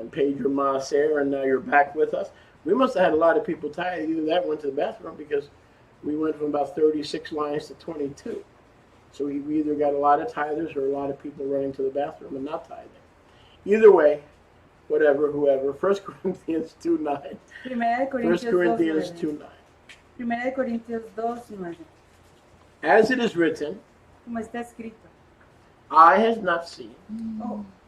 and paid your maaser, and now you're back with us. We must have had a lot of people tithe. Either that went to the bathroom because we went from about 36 lines to 22. So we either got a lot of tithers or a lot of people running to the bathroom and not tithing. Either way, whatever, whoever. 1 Corinthians 2:9. 1 Corinthians 2:9. 1 Corintios 2:9. As it is written, Como está escrito, eye has not seen,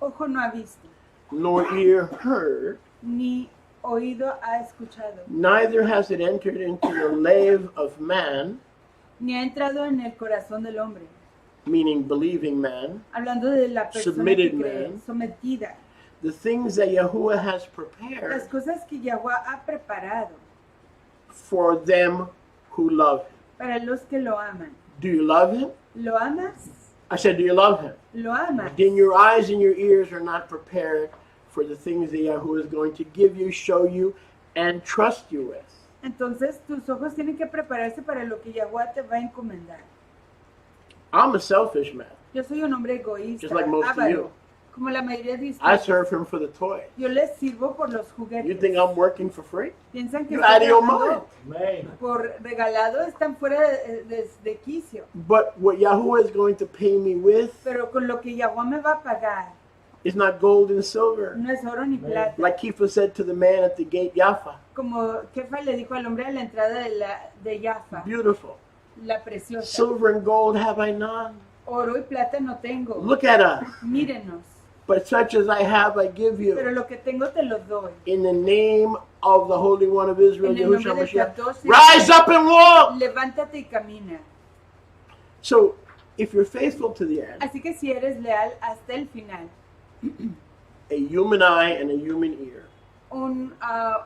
ojo no ha visto, nor ear heard, ni oído ha escuchado, neither has it entered into the lave of man, ni ha entrado en el corazón del hombre, meaning believing man, hablando de la persona Submitted que cree, man. sometida, the things that Yahuwah has las prepared cosas que Yahweh ha preparado for them who love him. para los que lo aman. Do you love him? ¿Lo amas? I said, do you love him? ¿Lo amas? Then your eyes and your ears are not prepared for the things that Yahuwah is going to give you, show you, and trust you with. Entonces tus ojos tienen que prepararse para lo que Yahweh te va a encomendar. I'm a selfish man. Yo soy un hombre egoísta, Just like most of avaro, you. como la mayoría de I ustedes. serve him for the toys. Yo les sirvo por los juguetes. You think I'm working for free? Piensan que You're out of your trabajando mind. por regalado, están fuera de quicio. But what Yahuwah is going to pay me with Pero con lo que Yahweh me va a pagar, is not gold and silver. no es oro ni plata. Like Kifa said to the man at the gate, Yafa, Como Kefa le dijo al hombre a la entrada de Jaffa, beautiful. la preciosa. Silver and gold have I none. Oro y plata no tengo. Look at us. Mírenos. But such as I have, I give Pero you. lo que tengo te lo doy. In the name of the Holy One of Israel, En el nombre Yahushua del Mashiach, 14, rise up and walk. levántate y camina. So, if you're faithful to the end, Así que si eres leal hasta el final, a human eye and a human ear. un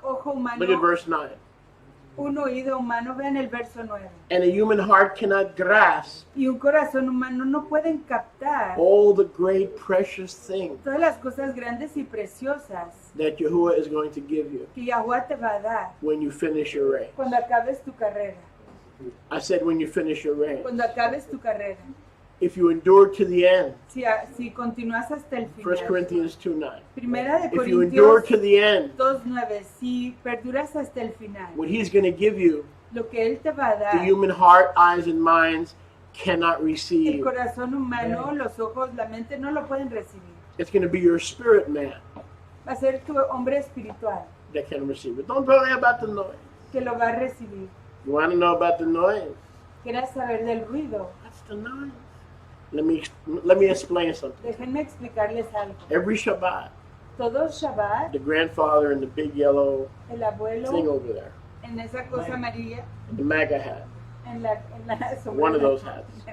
ojo humano, Look at verse 9. un oído humano, vean el verso 9. And a human heart cannot grasp Y un corazón humano no pueden captar all the great precious things todas las cosas grandes y preciosas that Yahuwah is going to give you que Yahweh te va a dar when you finish your race. cuando acabes tu carrera. I said when you finish your race. Cuando acabes tu carrera. If you endure to the end, Si continúas hasta el 1 final. Corinthians 2:9. Primera de If you endure Corintios to the end, 2:9. Si perduras hasta el final, what he's going to give you, lo que Él te va a the dar, human heart, eyes, and minds cannot el receive. corazón humano, los ojos, la mente no lo pueden recibir. It's going to be your spirit man Va a ser tu hombre espiritual that can receive it. Don't worry about the noise. que lo va a recibir. You want to know about the noise? ¿Quieres saber del ruido? That's the noise. Let me explain something. Déjenme explicarles algo. Every Shabbat, Todo Shabbat, the grandfather in the big yellow el thing abuelo over there, en esa cosa amarilla, the MAGA hat, en la sobre one of la- those hats,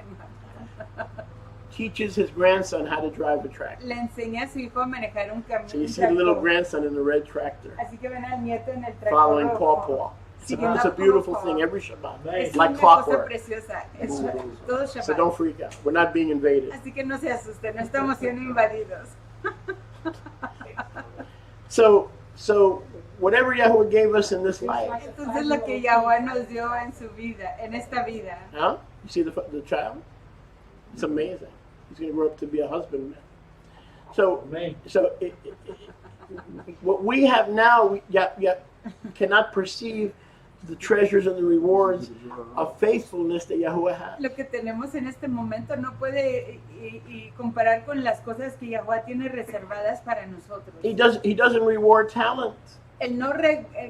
teaches his grandson how to drive a tractor. Le enseña a su hijo a manejar un So you camión. see the little grandson in the red tractor Así que ven al nieto en el tractor following rojo. Paw. Siguiendo It's a a beautiful Paw. thing every Shabbat, Es like una cosa clockwork. preciosa. Es todo So Shabbat. don't freak out. We're not being invaded. Así que no se asusten, no estamos siendo invadidos. So whatever Yahuwah gave us in this life, Entonces lo que Yahweh nos dio en su vida, en esta vida. huh? You see the child? It's amazing. He's going to grow up to be a husbandman. So what we have now, we cannot perceive the treasures and the rewards of faithfulness that Yahuwah has. Lo que tenemos en este momento no puede y comparar con las cosas que Yahweh tiene reservadas para nosotros. He doesn't reward talent. Él no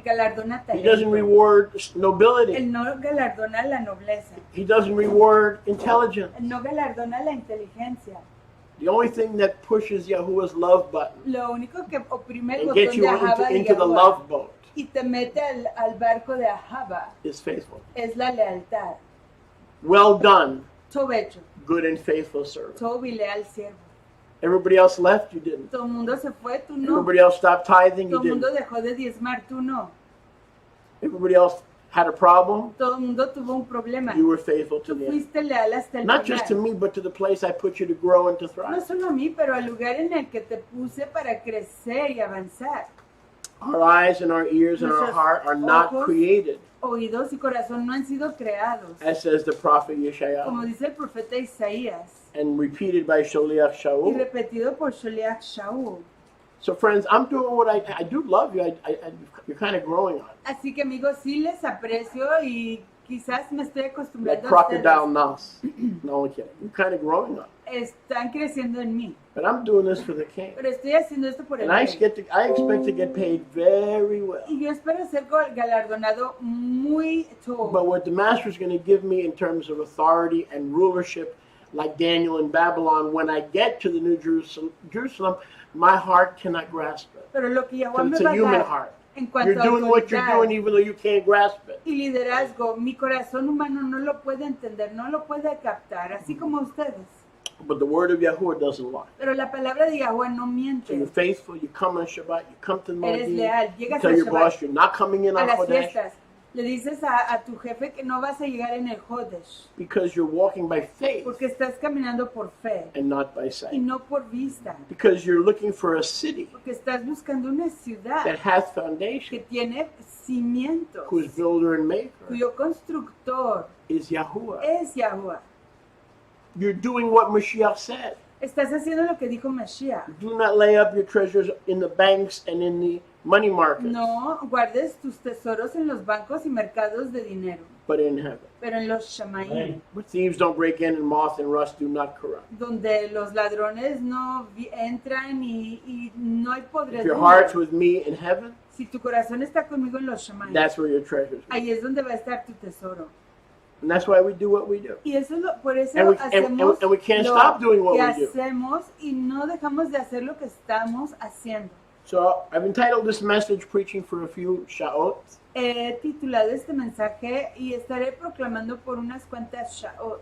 galardona He doesn't talento. reward nobility. Él no galardona la nobleza. He doesn't reward intelligence. Él no galardona la inteligencia. The only thing that pushes Yahuwah's love button Lo único que oprime el and botón gets de you Ahava de into the Yahweh love boat y te mete al barco de Ahava is faithful. es la lealtad. Well done, Todo hecho, good and faithful servant. todo y leal siervo. Everybody else left, you didn't. Todo el mundo se fue, tú no. Everybody else stopped tithing, you Todo el mundo didn't. dejó de diezmar, tú no. Everybody else had a problem, Todo el mundo tuvo un problema. you were faithful to Tú the end. fuiste leal hasta el Not just to final. me, but to the place I put you to grow and to No thrive. solo a mí, pero al lugar en el que te puse para crecer y avanzar. Our eyes and our ears and our Nuestros heart are not ojos, created, Oídos y corazón no han sido creados. as says the prophet Como Yeshayahu, dice el profeta Isaías and repeated by Sholiach y Shaul. repetido por Sholiach Shaul. So friends, I'm doing what I do love you. You're kind of growing on me. Así que amigos, sí les aprecio y quizás me estoy Like acostumbrando a crocodile ustedes. nos. No, I'm kidding. You're kind of growing on me. Están creciendo en mí. But I'm doing this for the king. Pero estoy haciendo esto por el And I rey. expect to get paid very well. Y yo espero ser galardonado muy But todo. what the master is going to give me in terms of authority and rulership, like Daniel in Babylon, when I get to the New Jerusalem, my heart cannot grasp it. Pero lo que Yahweh Because me it's va a a human dar heart. en cuanto You're a doing what you're doing autoridad even though you can't grasp it. y liderazgo, mi corazón humano no lo puede entender, no lo puede captar, así como ustedes. But the word of Yahuwah doesn't lie. Pero la palabra de Yahweh no So miente. you're faithful, you come on Shabbat, you come to the Eres Moedim, leal, you llegas tell a your boss Shabbat, you're not coming in a on las Chodesh fiestas. Le dices a tu jefe que no vas a llegar en el Jodesh, because you're walking by faith porque estás caminando por fe and not by y sight. no por vista, Because you're looking for a city porque estás buscando una ciudad that has que foundation, tiene cimientos, whose builder and maker cuyo constructor is Yahuwah. es Yahweh. You're doing what Mashiach said. Estás haciendo lo que dijo Mashiach. Do not lay up your treasures in the banks and in the money markets, No guardes tus tesoros en los bancos y mercados de dinero, but in heaven. pero en los Shamaim, Where thieves don't break in and moth and rust do not corrupt. donde los ladrones no entran y no hay If your heart's podredumbre. with me in heaven, Si tu corazón está conmigo en los Shamaim, that's where your treasures are. ahí es donde va a estar tu tesoro. And that's why we do what we do. Y eso por eso And we, hacemos and we can't lo stop doing what que we do. hacemos y no dejamos de hacer lo que estamos haciendo. So I've entitled this message Preaching for a Few Sha'ot. He titulado este mensaje y estaré proclamando por unas cuantas Sha'ot.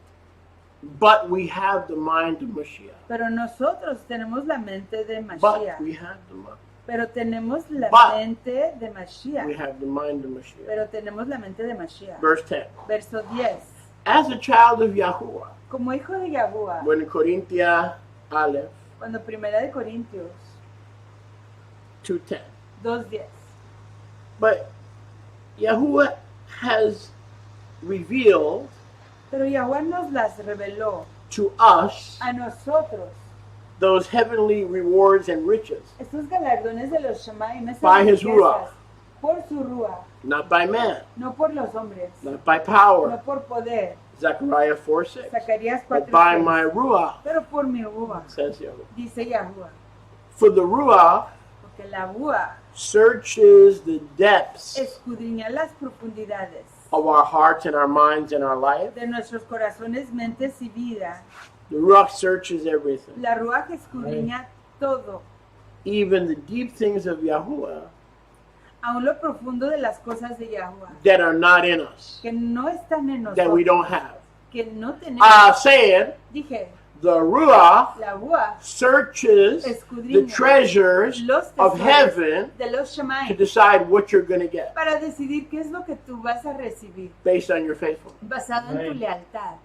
But we have the mind of Mashiach. Pero nosotros tenemos la mente de But Mashiach. we have the mind. Pero tenemos la But mente de We Mashiach. have the mind of Mashiach. Pero tenemos la mente de Mashiach. Verse 10. Verso 10. As a child of Yahuwah, Como hijo de Yahuwah, when Corinthia Aleph cuando Primera de Corintios 2:10. 2:10. But Yahuwah has revealed Pero Yahuwah nos las reveló to us a nosotros those heavenly rewards and riches, estos galardones de los Shamaim, esas By his riquezas, ruach. por su ruach, not by man, no por los hombres, not by no power. por poder. Zechariah 4:6. Zacarías But by 4:6. my ruach, Pero por mi ruach, says Yahuwah. dice Yahuwah, For the ruach porque la ruach searches the depths escudriña las profundidades of our hearts and our minds and our life. de nuestros corazones, mentes y vida. The ruach searches everything, La ruach escudriña todo, even the deep things of Yahuwah aún lo profundo de las cosas de Yahuwah, that are not in us, que no están en that we nosotros, don't have. que no tenemos. Saying Dije, the ruach la ruach searches the escudriña treasures los of tesoros heaven de los to Shamaim decide what you're going to get para decidir qué es lo que tú vas a recibir, based on your faithfulness. basado en tu lealtad.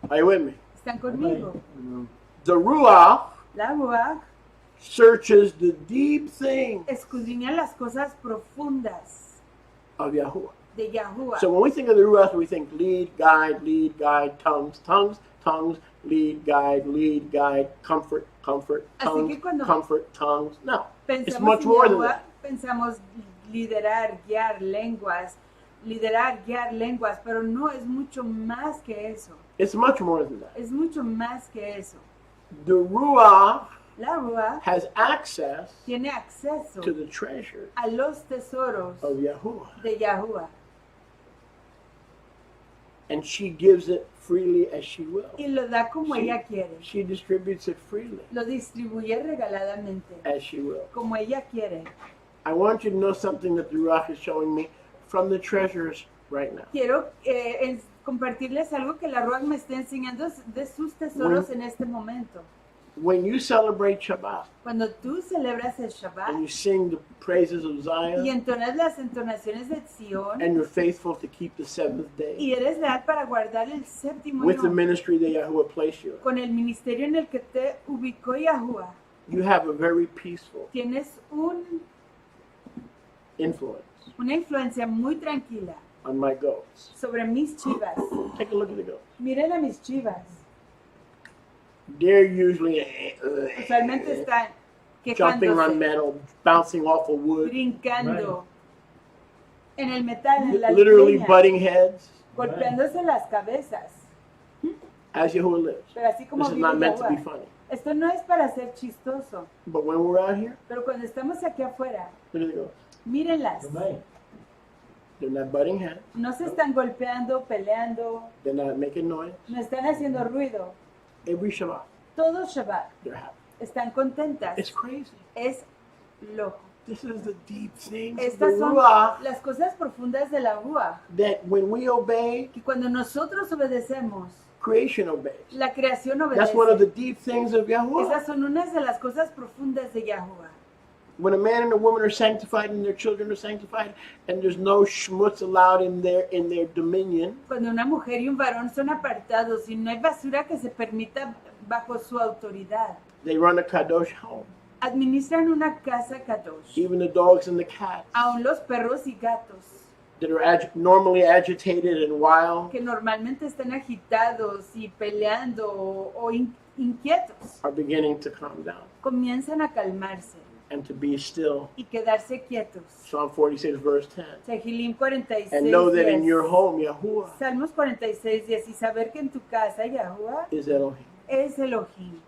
Are you with me? ¿Están conmigo? The ruach La ruach searches the deep things escudriña las cosas profundas of Yahuwah. de Yahuwah. So when we think of the ruach, we think lead, guide, tongues, lead, guide, comfort, Así que cuando tongues. No, it's pensamos much en more than Yahuwah, that. pensamos liderar, guiar lenguas, pero no es mucho más que eso. It's much more than that. Es mucho más que eso. The ruach La ruach has access tiene acceso to the treasure a los tesoros of Yahuwah, de Yahuwah and she gives it freely as she will. y lo da como ella quiere. She distributes it freely Lo distribuye regaladamente, as she will. como ella quiere. I want you to know something that the ruach is showing me from the treasures right now. Quiero compartirles algo que la ruach me está enseñando de sus tesoros en este momento. When you celebrate Shabbat Cuando tú celebras el and Shabbat you sing the praises of y Zion entonas las entonaciones de Sion and you're faithful to keep the seventh day y eres leal para guardar el séptimo with the día ministry that Yahuwah placed you in, con el ministerio en el que te ubicó Yahuwah, you have a very peaceful tienes influence una influencia muy tranquila on my goats. sobre mis chivas. Take a look at the goats. Miren a mis chivas. They're usually Usualmente están jumping on quejándose, metal, bouncing off of wood, brincando en el metal, en la literally leña, butting heads, golpeándose las cabezas. as Yahuwah lives. Pero así como This is vive not meant to be Yahuwah. funny. Esto no es para ser chistoso, But when we're out here, pero cuando estamos aquí afuera, look at it go. mírenlas. They're not butting heads. No se están golpeando, peleando, They're not making noise. no están haciendo ruido. Every Shabbat, Todo Shabbat they're happy. están contentas. It's crazy. Es loco. This is the deep things of the Estas son ruach las cosas profundas de la ruach, that when we obey, que cuando nosotros obedecemos, creation obeys. la creación That's one of the obedece. deep things of Yahuwah. Esas son unas de las cosas profundas de Yahuwah. When a man and a woman are sanctified and their children are sanctified, and there's no schmutz allowed in their dominion, Cuando una mujer y un varón son apartados y no hay basura que se permita bajo su autoridad, they run a kadosh home. administran una casa kadosh. Even the dogs and the cats Aún los perros y gatos, that are normally agitated and wild que normalmente están agitados y peleando o inquietos, are beginning to calm down comienzan a calmarse and to be still. y quedarse quietos. Psalm 46 verse 10. Tehillim 46, And know that in 10. your home, Yahuwah Salmos 46, 10. Y saber que en tu casa Yahuwah is Elohim. es Elohim.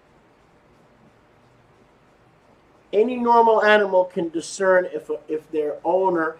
Any normal animal can discern if their owner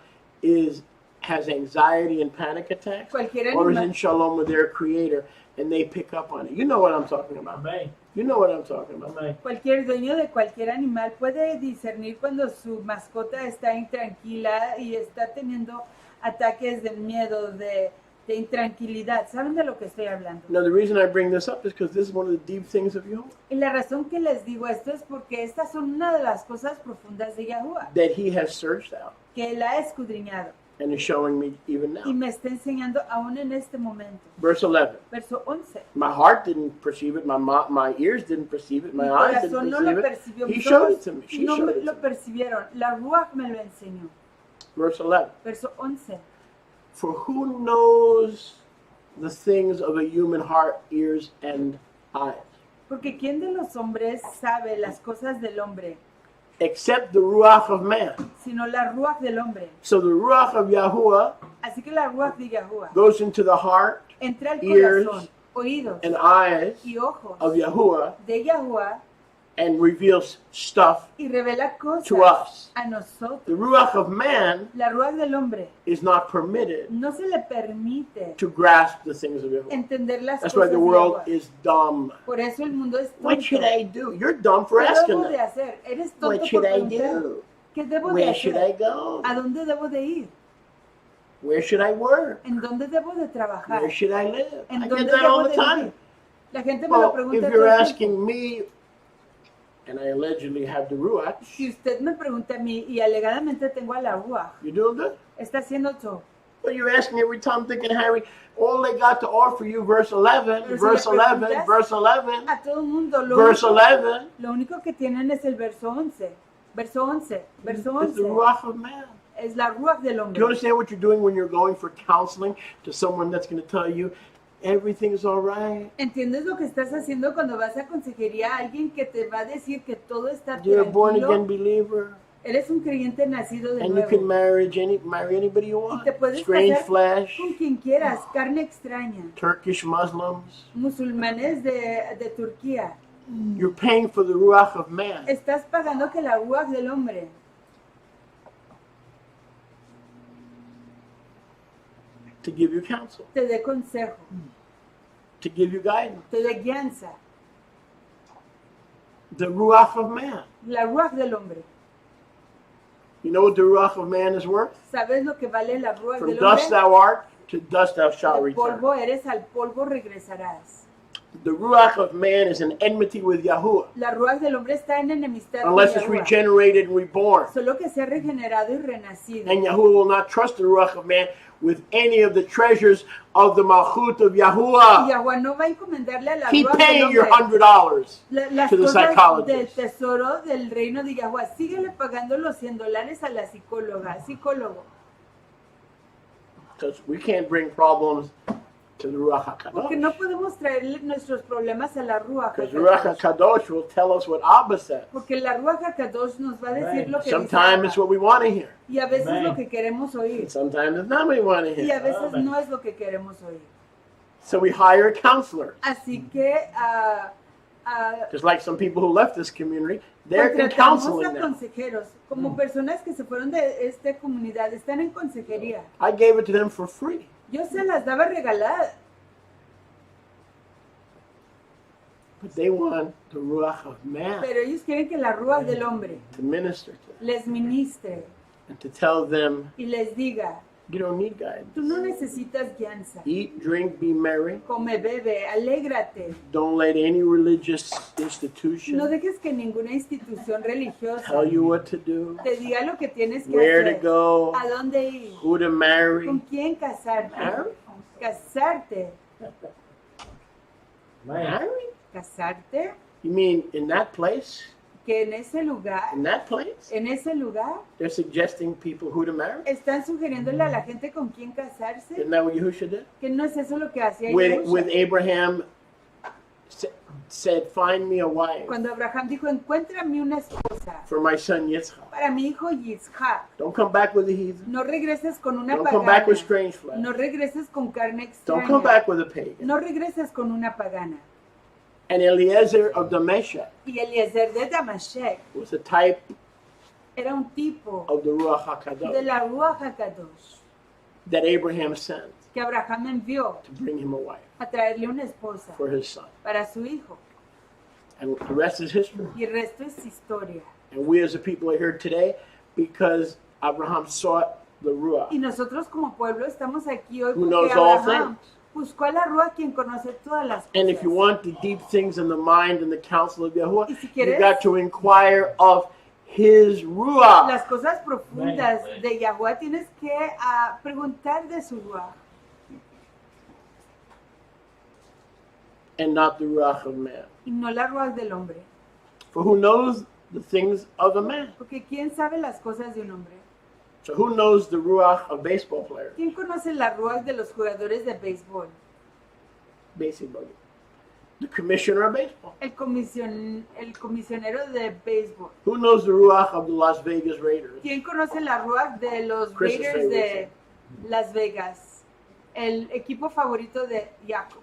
has anxiety and panic attacks, Cualquier or is animal, in shalom with their creator, and they pick up on it. You know what I'm talking about. Amén. You know what I'm talking about. Amén. cualquier dueño de cualquier animal puede discernir cuando su mascota está intranquila y está teniendo ataques de miedo, de intranquilidad. ¿Saben de lo que estoy hablando? Now, the reason I bring this up is because this is one of the deep things of Yahuwah Y la razón que les digo esto es porque estas son una de las cosas profundas de Yahuwah, that He has searched out que Él ha escudriñado and is showing me even y now. me está enseñando aún en este momento. Verse 11. Verso 11. My heart didn't perceive it. My ears didn't perceive it. My Mi eyes didn't corazón no perceive lo it. percibió, He mis showed ojos it to me. She no showed me it lo to me. percibieron. La Ruach me lo enseñó. Verse 11. Verso 11. For who knows the things of a human heart, ears, and eyes, Porque ¿quién de los hombres sabe las cosas del hombre, except the ruach of man? sino la Ruach del hombre? So the ruach of Yahuwah Así que la Ruach de Yahuwah goes into the heart entra al ears, corazón, oídos and eyes y ojos of Yahuwah de Yahuwah and reveals stuff y revela cosas to us. a nosotros. The ruach of man La Ruach del hombre is not permitted no se le permite to grasp the things of Yahuwah. entender las That's why cosas the de world Yahuwah. is dumb. Por eso el mundo es What tonto. should I do? You're dumb for ¿Qué asking debo de that. hacer? Eres tonto What por should I preguntar. do? ¿Qué debo de Where should I hacer? go? ¿A dónde debo de ir? Where should I work? ¿En dónde debo de trabajar? Where should I live? ¿En I dónde get that debo all the de time. vivir? La gente me lo Well, pregunta if todo you're el tiempo. asking me, and I allegedly have the ruach, Si usted me pregunta a mí y alegadamente tengo a la Ruach, you doing good? está haciendo todo. Well, you're asking every time, thinking, Harry, all they got to offer you, verse 11, Pero si verse le 11, preguntas verse 11, A todo el mundo, verse 11, lo único que tienen es el verso 11. Verso 11. Verso is the 11. ruach of man. Es la Ruach del Do you hombre. understand what you're doing when you're going for counseling to someone that's going to tell you everything's all right? ¿Entiendes lo que estás haciendo cuando vas a consejería a alguien que te va a decir que todo está You're a born again tranquilo? believer, Eres un creyente nacido de and you can nuevo. marry anybody you Y want. te puedes Strange casar flesh, con quien quieras, carne extraña. Turkish Muslims. Musulmanes de Turquía. You're paying for the ruach of man. Estás pagando que la Ruach del hombre To give you counsel, te dé consejo, to give you guidance. te dé guianza. The ruach of man. La Ruach del hombre. You know what the ruach of man is worth? ¿Sabes lo que vale la Ruach From del dust hombre? thou art, to dust thou shalt De return. polvo eres, al polvo regresarás. The ruach of man is an enmity with Yahuwah, La Ruach del hombre está en enemistad con unless it's Yahuwah. regenerated and reborn. Solo que sea regenerado y renacido. And Yahuwah will not trust the ruach of man with any of the treasures of the malchut of Y Yahuwah. Yahuwah no va a encomendarle a la Keep Ruach del paying your hombre $100 las to the cosas del psychologist. tesoro del reino de Yahuwah. Síguele pagando los $100 a la psicóloga, psicólogo. Because we can't bring problems to the Ruach Porque HaKadosh. no podemos traerle nuestros problemas a la Ruach Because Ruach HaKadosh. HaKadosh will tell us what Abba says. Porque la Ruach HaKadosh nos va a decir Right. lo que dice Sometimes it's Abba. what we want to hear. Y a veces Right. lo que queremos oír. And sometimes it's not what we want to Y a hear. veces Amen. no es lo que queremos oír. So we hire counselors. Así que Just like some people who left this community, they're in contratamos counseling a now. consejeros, como personas que se fueron de esta comunidad, están en consejería. I gave it to them for free. Yo se las daba regaladas, But they want the Ruach of man pero ellos quieren que la Ruach del hombre to minister to them les ministre and to tell them, y les diga, you don't need guidance. tú no necesitas guianza, Eat, drink, be merry. come, bebe, alégrate. Don't let any religious No institution dejes que ninguna institución religiosa tell you what to do, te diga lo que tienes que where to hacer, go, a dónde ir, who to marry. con quién casarte. Marry? Casarte. Man. Casarte. You mean in that place? Que en ese lugar, They're suggesting people who to marry? están sugiriéndole a la gente con quién casarse. Isn't that what Yahushua did? Que no es eso lo que hacía With Yahushua. Abraham said, find me a wife Cuando Abraham dijo, encuéntrame una esposa for my son Yitzchak. para mi hijo Yitzhak. Don't come back with a heathen. No regreses con una Don't come back with pagana. strange flesh. No regreses con carne Don't come extraña. back with a pagan. No regreses con una pagana. And Eliezer of Damascus Y Eliezer de Damashek was a type era un tipo of the Ruach de HaKadosh la Ruach HaKadosh that Abraham sent que Abraham envió to bring him a wife a traerle una esposa for his son. para su hijo. And the rest is history. Y el resto es historia. And we as a people are here today because Abraham sought the Ruach. Y nosotros como pueblo estamos aquí hoy Who porque knows all Abraham buscó a la Ruach quien conoce todas las cosas. And if you want the deep things in the mind and the counsel of Yahuwah, Y si you quieres got to inquire of his Ruach las cosas profundas de Yahuwah, tienes que preguntar de su Ruach and not the Ruach of man. y no la Ruach del hombre. For who knows the things of a man? Porque ¿quién sabe las cosas de un hombre? So who knows the Ruach of baseball players? ¿Quién conoce la Ruach de los jugadores de béisbol? Basically. The commissioner of baseball. El comisionero de béisbol. Who knows the Ruach of the Las Vegas Raiders? ¿Quién conoce la Ruach de los Chris's Raiders favorite de team. Las Vegas? El equipo favorito de Jacob.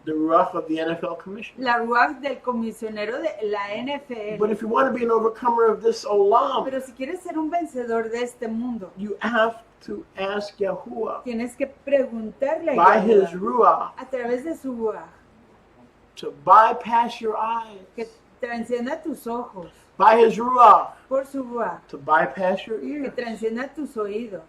The Ruach of the NFL commissioner. La Ruach del comisionero de la NFL. But if you want to be an overcomer of this olam, Pero si quieres ser un vencedor de este mundo, you have to ask Yahuwah tienes que preguntarle a by his Yahuwah, Ruach a través de su Ruach, to bypass your que eyes, transcienda tus ojos, by his Ruach por su Ruach, to bypass your que ears, transcienda tus oídos,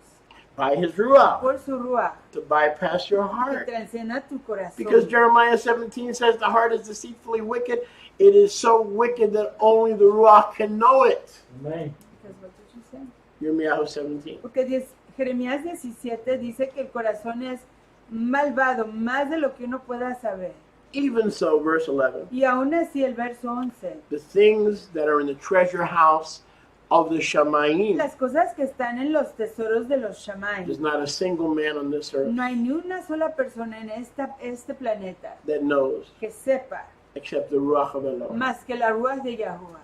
by his Ruach por su Ruach, to bypass your que heart. transcienda tu corazón. Because Jeremiah 17 says the heart is deceitfully wicked. It is so wicked that only the Ruach can know it. Amen. Because what did you say? Jeremiah 17. Porque Jeremías 17 dice que el corazón es malvado, más de lo que uno pueda saber. Even so, verse 11, Y aún así el verso 11, the things that are in the treasure house of the Shamayim, las cosas que están en los tesoros de los Shammai, there's not a single man on this earth no hay ni una sola persona en este planeta that knows que sepa except the Ruach of Elohim. más que la Ruach de Yahuwah.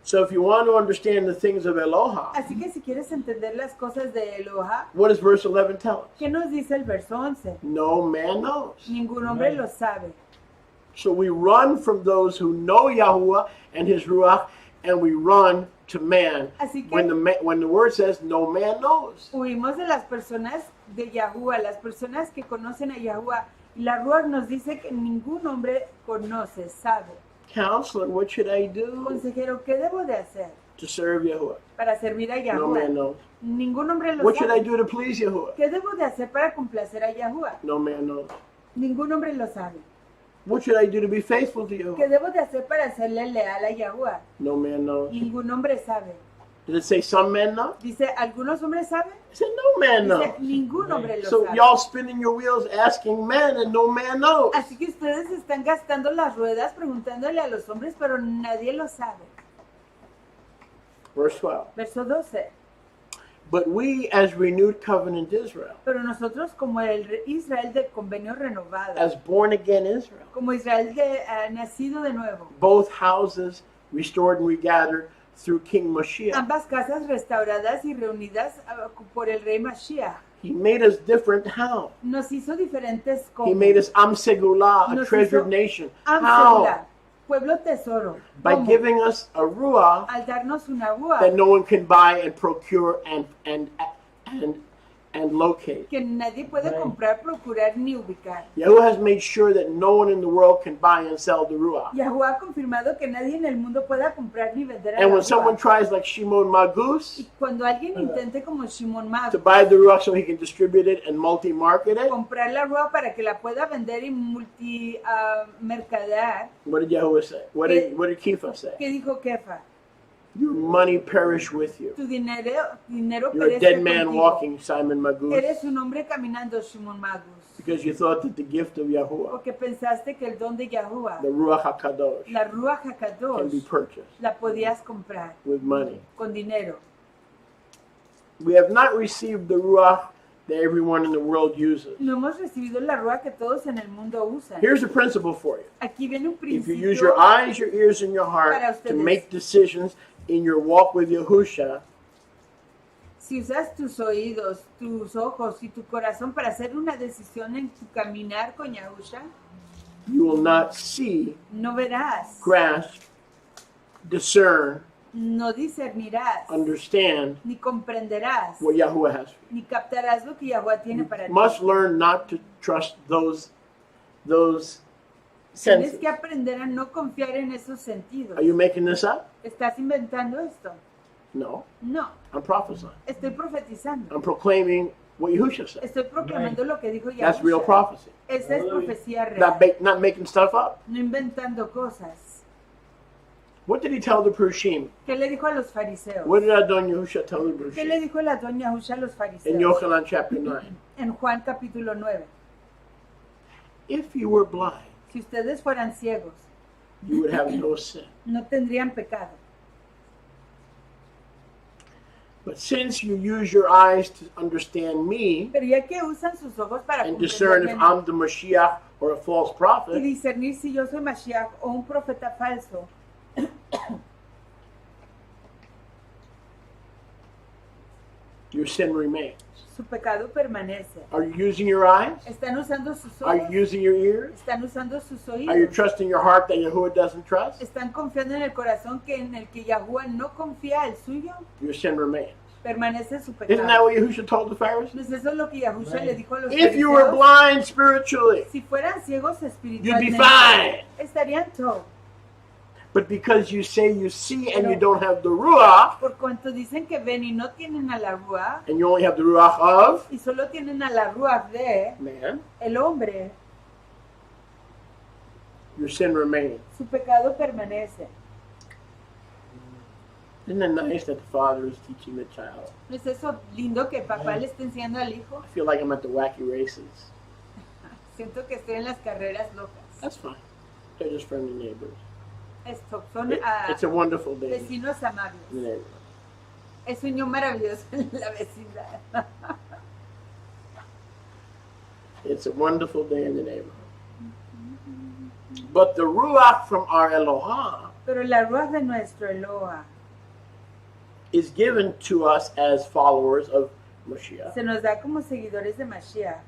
So if you want to understand the things of Eloha, Así que si quieres entender las cosas de Eloha, what does verse 11 tell us? ¿qué nos dice el verso 11? No man knows. Ningún hombre lo sabe. So we run from those who know Yahuwah and his Ruach, and we run to man Así que when the word says no man knows. huimos de las personas de Yahuwah, las personas que conocen a Yahuwah. Y la Ruach nos dice que ningún hombre conoce, sabe. Counselor, what should I do Consejero, ¿qué debo de hacer to serve Yahuwah? para servir a No man Yahuwah? knows. Ningún hombre lo What should I sabe. do to please Yahuwah? ¿Qué debo de hacer para complacer a Yahuwah? No man knows. Ningún hombre lo sabe. What should I do to be faithful to ¿Qué Yahuwah? debo de hacer para serle leal a Yahuwah? No man knows. Ningún hombre sabe. Did it say some men know? Dice, ¿algunos hombres saben? It said no man Dice, knows. ningún hombre lo So sabe. y'all spinning your wheels asking men and no man knows. Así que ustedes están gastando las ruedas preguntándole a los hombres, pero nadie lo sabe. Verse 12. Verso 12. But we, as renewed covenant Israel, Pero nosotros como el Israel del convenio renovado, as born again Israel, como Israel que ha nacido de nuevo, both houses restored and regathered through King Mashiach. ambas casas restauradas y reunidas por el rey Mashiach. He made us different. How? Nos hizo diferentes He como made us Am Segulah, a Nos treasured hizo nation. Am How? Segulah, pueblo tesoro. By ¿Cómo? giving us a ruach Al darnos una that ruach no one can buy and procure and locate. que nadie puede comprar, procurar ni ubicar. Yahuwah has made sure that no one in the world can buy and sell the ruach. Yahuwah ha confirmado que nadie en el mundo pueda comprar ni vender a And la when someone ruach. tries, like Shimon Magus, Y cuando alguien intente como Shimon to Magus buy the ruach so he can distribute it and multi-market it, comprar la ruach para que la pueda vender y mercadear, what did Yahuwah say? What did Kepha say? ¿qué dijo Kefa? Your money perish with you. Tu dinero You're a perece dead man contigo. walking, Simon Magus, Eres un hombre caminando, Shimon Magus, because you thought that the gift of Yahuwah, porque pensaste que el don de Yahuwah, the Ruach HaKadosh, la Ruach can be HaKadosh, purchased la podías comprar with money. con dinero. We have not received the Ruach that everyone in the world uses. No hemos recibido la Ruach que todos en el mundo usan. Here's a principle for you. Aquí viene un If you principio. use your eyes, your ears, and your Para heart to ustedes. make decisions in your walk with Yahusha, Si usas tus oídos, tus ojos y tu corazón para hacer una decisión en tu caminar con Yahusha, you will not see, no verás, grasp, discern, no discernirás, understand ni comprenderás, what Yahuwah has for ni captarás lo que Yahuwah tiene para you. ti. Must learn not to trust those Tienes senses. que aprender a no confiar en esos sentidos. Are you making this up? ¿Estás inventando esto? No. No, I'm prophesying. estoy profetizando. I'm proclaiming what Yahusha said. Estoy proclamando lo que dijo That's real Yahusha. prophecy. Esa es profecía Not, real. not making stuff up. No inventando cosas. What did he tell the Prushim? ¿Qué le dijo a los fariseos? What did Adon Yahusha tell the ¿Qué le Prushim? dijo el Adón Yahusha a los In fariseos? Yochanan chapter 9. En Juan capítulo 9. If you were blind, Si ustedes fueran ciegos, you would have no sin. no tendrían pecado. But since you use your eyes to understand me Pero ya que usan sus ojos para and discern if comprenderme I'm the Mashiach or a false y prophet, discernir si yo soy Mashiach o un profeta falso, your sin remains. su pecado permanece. Are you using your eyes? ¿Están usando sus Are ojos? you using your ears? ¿Están usando sus Are you oídos? trusting your heart that Yahuwah doesn't trust? ¿Están confiando en el corazón que en el que Yahuwah no confía el suyo? Your sin remains. Permanece su Isn't that pecado. what Yahusha told the Pharisees? ¿No es eso lo que Yahusha le dijo a los If you were fariseos? blind spiritually, Si fueran ciegos you'd be espiritualmente, fine. estarían todos. But because you say you see and you don't have the Ruach, Por cuanto dicen que ven y no tienen a la Ruach, and you only have the Ruach of y solo tienen a la Ruach de man, el hombre, your sin remains. su pecado permanece. Isn't it nice that the father is teaching the child? ¿No es eso lindo que el papá le está enseñando al hijo? I feel like I'm at the wacky races. Siento que estoy en las carreras locas. That's fine. They're just friendly neighbors. Esto son It's a wonderful day vecinos in the amables. neighborhood. Es un niño maravilloso en la vecindad. It's a wonderful day in the neighborhood. But the Ruach from our Elohim Pero la Ruach de nuestro Eloah is given to us as followers of Mashiach se nos da como seguidores de Mashiach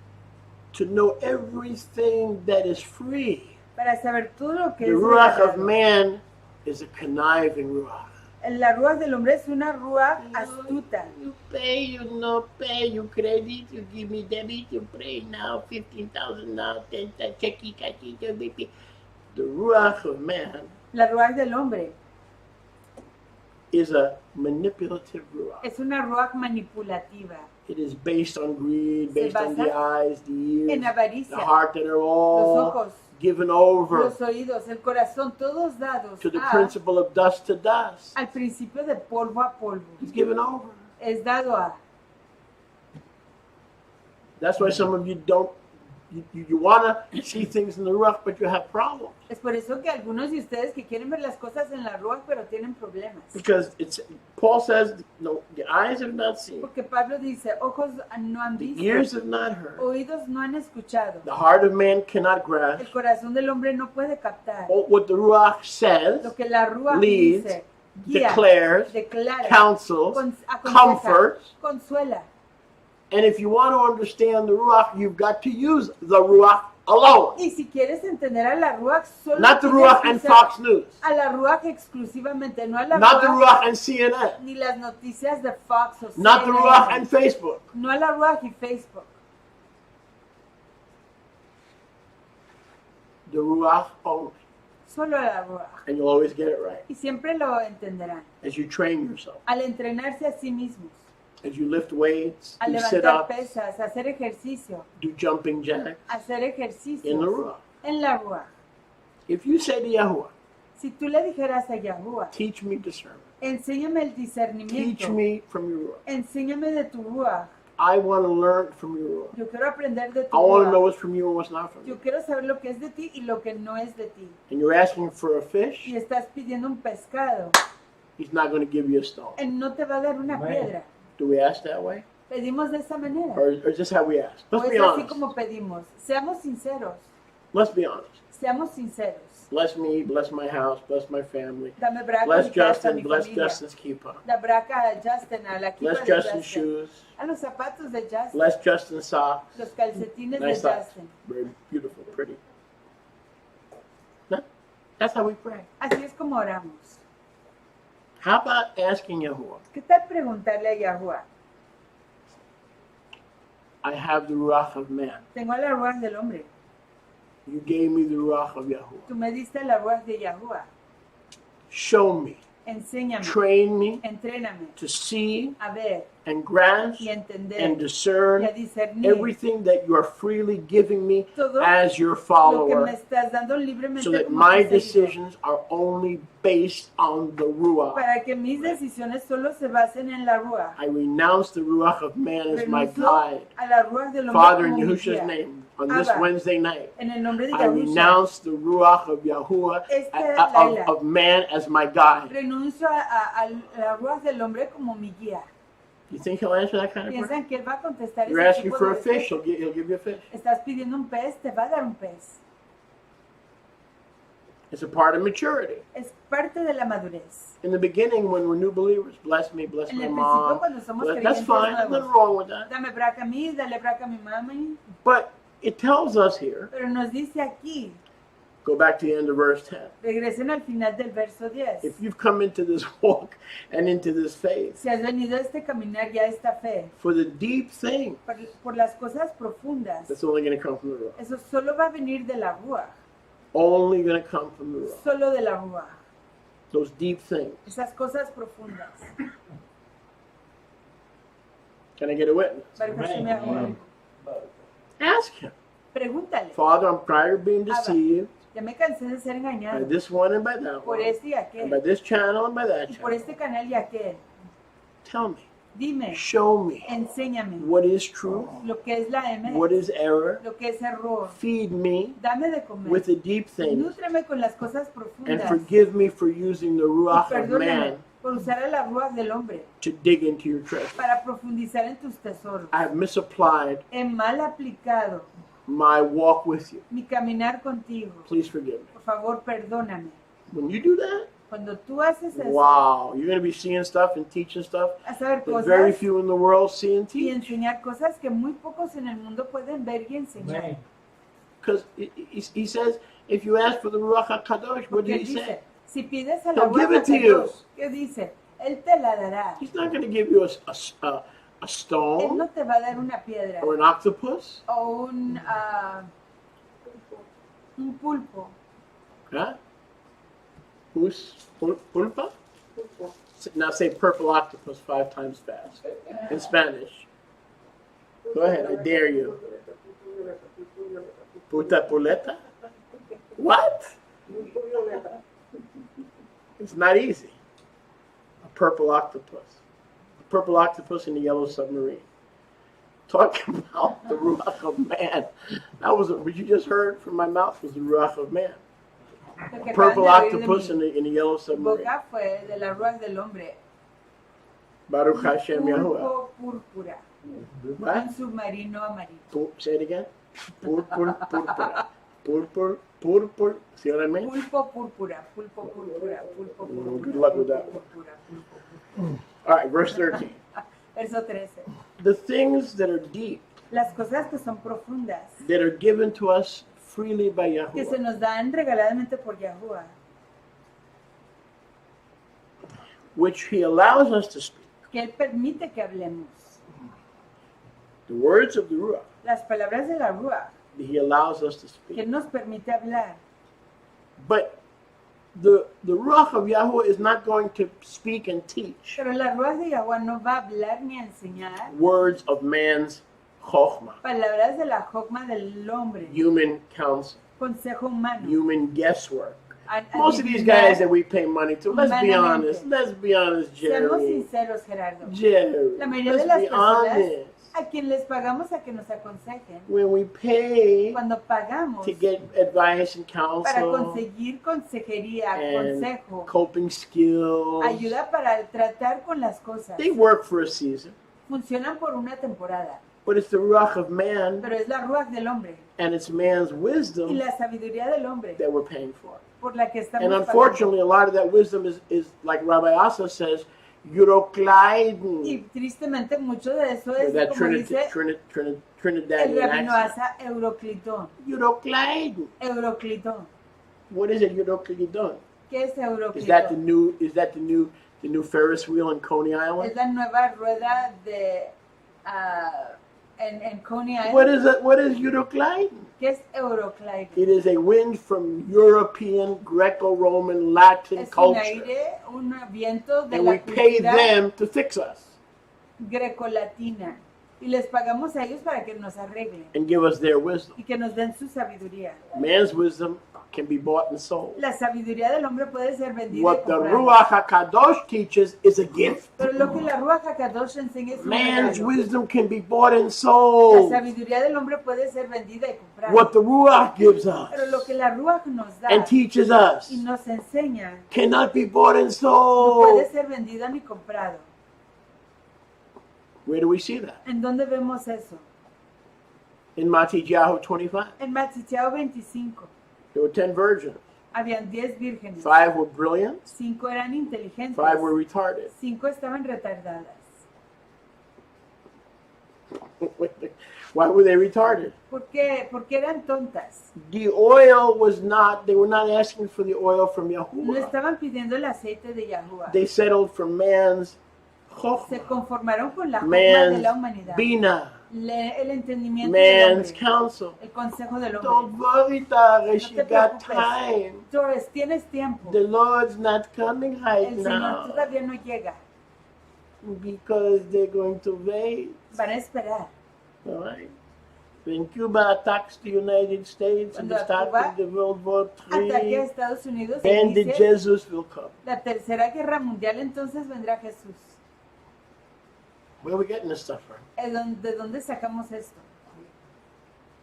to know everything that is free. para saber todo lo que The es Ruach of regalado. man is a conniving Ruach. La Ruach del hombre es una Ruach astuta. You pay, you no pay, you credit, you give me debit, you pay now, 15,000 now, 10, checky, BP. The Ruach of man La Ruach del hombre is a manipulative Ruach. es una Ruach manipulativa, It is based on greed, Se based on the basa eyes, the ears, en the avaricia, heart that are los all ojos, given over los oídos, el corazón, todos dados to the principle of dust to dust. al principio de polvo a polvo. It's given over. Es dado a. That's why some of you you want to see things in the ruach, but you have problems. Es por eso que algunos de ustedes que quieren ver las cosas en la ruach, pero tienen problemas. Because Paul says, no, the eyes have not seen, Porque Pablo dice, ojos no han the visto, ears have not heard, oídos no han escuchado, the heart of man cannot el grasp corazón del hombre no puede captar. what the ruach says, Lo que la ruach leads, dice, guía, declares, declara, counsels, aconseja, comforts. consuela. And if you want to understand the ruach, you've got to use the ruach alone. Y si quieres entender a la ruach, solo Not the tienes ruach que and usar Fox News. a la ruach exclusivamente, no a la Not the ruach ruach and CNN. ni las noticias de Fox o Not the CNN, ruach and Facebook. no a la ruach y Facebook. The ruach only. Solo a la ruach. And you'll always get it right. Y siempre lo entenderán. As you train yourself. Al entrenarse a sí mismos, As you lift weights, al do levantar sit-ups, pesas, hacer ejercicio, do jumping jacks hacer ejercicio in the ruach. en la ruach. If you say to Yahuwah, Si tú le dijeras a Yahuwah, teach me discernment. enséñame el Teach discernimiento, me from your ruach. enséñame de tu ruach, I want to learn from your ruach. yo quiero aprender de tu I want to know ruach, what's from you and what's not from yo you. quiero saber lo que es de ti y lo que no es de ti. And you're asking for a fish, Y estás pidiendo un pescado, he's not going to give you a stone. él no te va a dar una Amén. piedra. Do we ask that way? Pedimos de esa manera. Or is this how we ask? O Let's es be así honest. como pedimos. Seamos sinceros, Let's be honest. seamos sinceros. Bless me, bless my house, bless my family. Dame braca Bless a mi casa, a Justin, mi bless familia. Justin's keeper. Da braca a Justin, a la kippah Bless de Justin's Justin, shoes. a los zapatos de Justin, Bless Justin's socks. los calcetines Nice de socks. Justin. Very beautiful, pretty. No? That's how we pray. Así es como oramos. How about asking Yahuwah? ¿Qué tal preguntarle a Yahuwah? I have the ruach of man. Tengo la ruach del hombre. You gave me the ruach of Yahuwah. Tú me diste la ruach de Yahuwah. Show me, Enséñame, train me entréname to see a ver and grasp y entender and y discern a discernir everything that you are freely giving me todo as your lo que me follower, estás dando libremente so that como my tu seguidor, decisions are only based on the ruach. para que mis decisiones solo se basen en la ruach. I renounce the ruach of man as my Renuncio guide. a la ruach del hombre Father, in como mi Yahushua's guía. name, on this Abba, Wednesday night, En el nombre de I Yahushua, renounce the ruach of Yahuwah, Laila. of man as my guide. renuncio a la ruach del hombre como mi guía. You think he'll answer that kind of prayer? Piensan que él va a contestar You're ese asking tipo for a de fish, respuesta. he'll give you a fish. Estás pidiendo un pez, te va a dar un pez. It's a part of maturity. Es parte de la madurez. In the beginning, when we're new believers, bless me, bless En my el principio, mom. cuando somos That's creyentes fine, there's nothing nuevos, wrong with that. dame braca a mí, dale braca a mi mami. But it tells us here, Pero nos dice aquí, go back to the end of verse 10. regresen al final del verso 10. If you've come into this walk and into this faith Si has venido a este caminar y a esta fe, for the deep thing, por las cosas profundas, that's only going to come from the ruach. eso solo va a venir de la ruach, Only going to come from the ruach. solo de la ruach. Those deep things. Esas cosas profundas. Can I get a witness? Baruch Hashem Yahuwah. Ask him. Pregúntale. Father, I'm tired of being deceived Ya me cansé de ser by engañado this one and by that por one, este y and by aquel, this channel and by that y por channel. este canal y aquel. Tell me, Dime, show me enséñame what is truth, lo que es la M, what is error. lo que es error. Feed me Dame de comer. with the deep things, Nútreme con las cosas and profundas. forgive me for using the Y ruach of perdóname man por usar a la ruach del hombre to dig into your treasure. para profundizar en tus tesoros. I have misapplied He mal aplicado my walk with you. mi caminar contigo. Please forgive me. Por favor, perdóname. When you do that, Cuando tú haces eso, wow, you're going to be seeing stuff and teaching stuff a saber that very cosas few in the world see and y teach. enseñar cosas que muy pocos en el mundo pueden ver y enseñar. Amén. Because he says, if you ask for the Ruach HaKadosh, what Porque did él he dice, say? si pides a la He'll give Ruach it to you. HaKadosh, ¿qué dice? Él te la dará. He's not going to give you a Él stone no te va a dar una piedra or an octopus. o un pulpo. Huh? Pulpa? Now say purple octopus 5 times fast in Spanish. Go ahead, I dare you. Puta puleta? What? It's not easy. A purple octopus. A purple octopus in a yellow submarine. talking about the ruach of man. That was what you just heard from my mouth was the ruach of man. Lo que acaban Purple de oír de octopus mi in the yellow submarine. boca fue de la ruach del hombre. Baruch Hashem Yahuwah. Pulpo púrpura. What? Un submarino amarillo. Say it again. Purpura. Purple. See what I mean? Pulpo púrpura. Pulpo púrpura. Pulpo púrpura. Good luck with that one. Púrpura. All right, verse 13. Verso 13. The things that are deep, Las cosas que son profundas, that are given to us freely by que se Yahuwah, nos dan regaladamente por Yahuwah, which He allows us to speak. que Él permite que hablemos. The words of the Ruach, Las palabras de la ruach, He allows us to que speak. Él nos permite hablar. But the Ruach of Yahuwah is not going to speak and teach Pero la ruach de Yahuwah no va a hablar ni a enseñar words of man's chokhmah, palabras de la jogma del hombre, human counsel, consejo humano. human guesswork. a- Most of these adivinar. guys that we pay money to, let's be honest, Seamos Jerry. sinceros, Gerardo. Jerry, La mayoría de let's las be personas honest. a quien les pagamos a que nos aconsejen, When we pay cuando pagamos to get advice and para counsel conseguir consejería, and consejo, coping skills, ayuda para tratar con las cosas, they work for a season. funcionan por una temporada, But it's the ruach of man pero es la ruach del hombre and it's man's y wisdom la sabiduría del hombre that we're paying for. por la que estamos And pagando. unfortunately, a lot of that wisdom is like Rabbi Asa says, Y Eurocliding. tristemente mucho de eso es, That como dice el Trinidadian rabino accent. Asa, Euroclitón. Eurocliding. Euroclitón. What is it, Eurocliding? ¿Qué es Is that the Euroclitón? new Ferris wheel in Coney Es Island? la nueva rueda de en Coney Island. What is it? What is Eurocliding? ¿Qué es Eurocliding? It is a wind from European, Greco-Roman, Latin Es un culture, aire, un viento de and la we pay cultura them to fix us grecolatina. Y les pagamos a ellos para que nos arreglen and give us their wisdom. y que nos den su sabiduría. Man's wisdom can be bought and sold. La sabiduría del hombre puede ser vendida y What the comprada. Ruach HaKadosh teaches is a gift. Pero lo que la Ruach HaKadosh enseña es un Man's regalo. wisdom can be bought and La sold. sabiduría del hombre puede ser vendida y comprada. What the Ruach gives Pero lo us que la Ruach nos da and teaches y us nos enseña cannot be bought and no puede sold. ser vendido ni comprado. Where do we see that? ¿En dónde vemos eso? In Matityahu 25. En Matityahu 25 There were 10 virgins. habían 10 vírgenes. 5 were brilliant, 5 eran inteligentes. 5 were retarded. 5 estaban retardadas. Why were they retarded? ¿Por qué? Porque eran tontas. The oil was not, they were not asking for the oil from No Yahuwah. estaban pidiendo el aceite de Yahuwah. They settled for man's Se chokhmah, conformaron con la forma de la man's humanidad. bina, El entendimiento del man's hombre. counsel. El consejo del Don't hombre. worry, Tara, No she te got preocupes. time. Torres, tienes tiempo. The Lord's not coming right El Señor now todavía no llega. because they're going to wait. Van a esperar. All right. When Cuba attacks the United States and Cuando the start Cuba of the World War Ataque a III, Estados Unidos. y then the inicie Jesus will come. la tercera guerra mundial, entonces vendrá Jesús. Where are we getting this stuff from? ¿De dónde sacamos esto?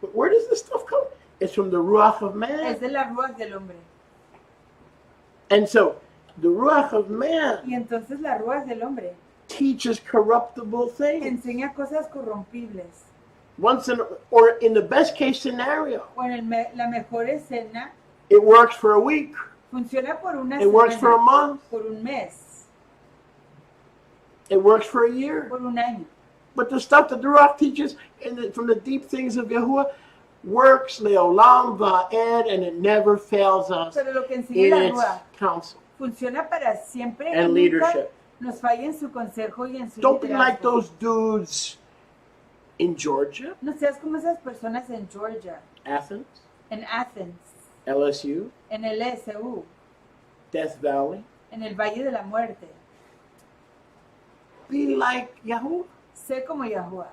But where does this stuff come? It's from the Ruach of Es man. de la ruach del hombre. And so, the Ruach of man Y entonces la ruach del hombre teaches corruptible things. enseña cosas corrompibles. Or in the best case scenario, O en la mejor escena, it works for a week. funciona por una It works for a semana, month. por un mes, It works for a year. por un año. But the stuff that the Ruach teaches from the deep things of Yahuwah works leolam va'ed, and it never fails us Pero lo que enseña in la its ruach counsel funciona para siempre y and nunca leadership. nos falla en su consejo y en su Don't be like liderazgo. those dudes in Georgia, No seas como esas personas en Georgia, Athens, en Athens, LSU, en el SU, Death Valley. en el Valle de la Muerte. Be like Yahuwah. Sé como Yahuwah.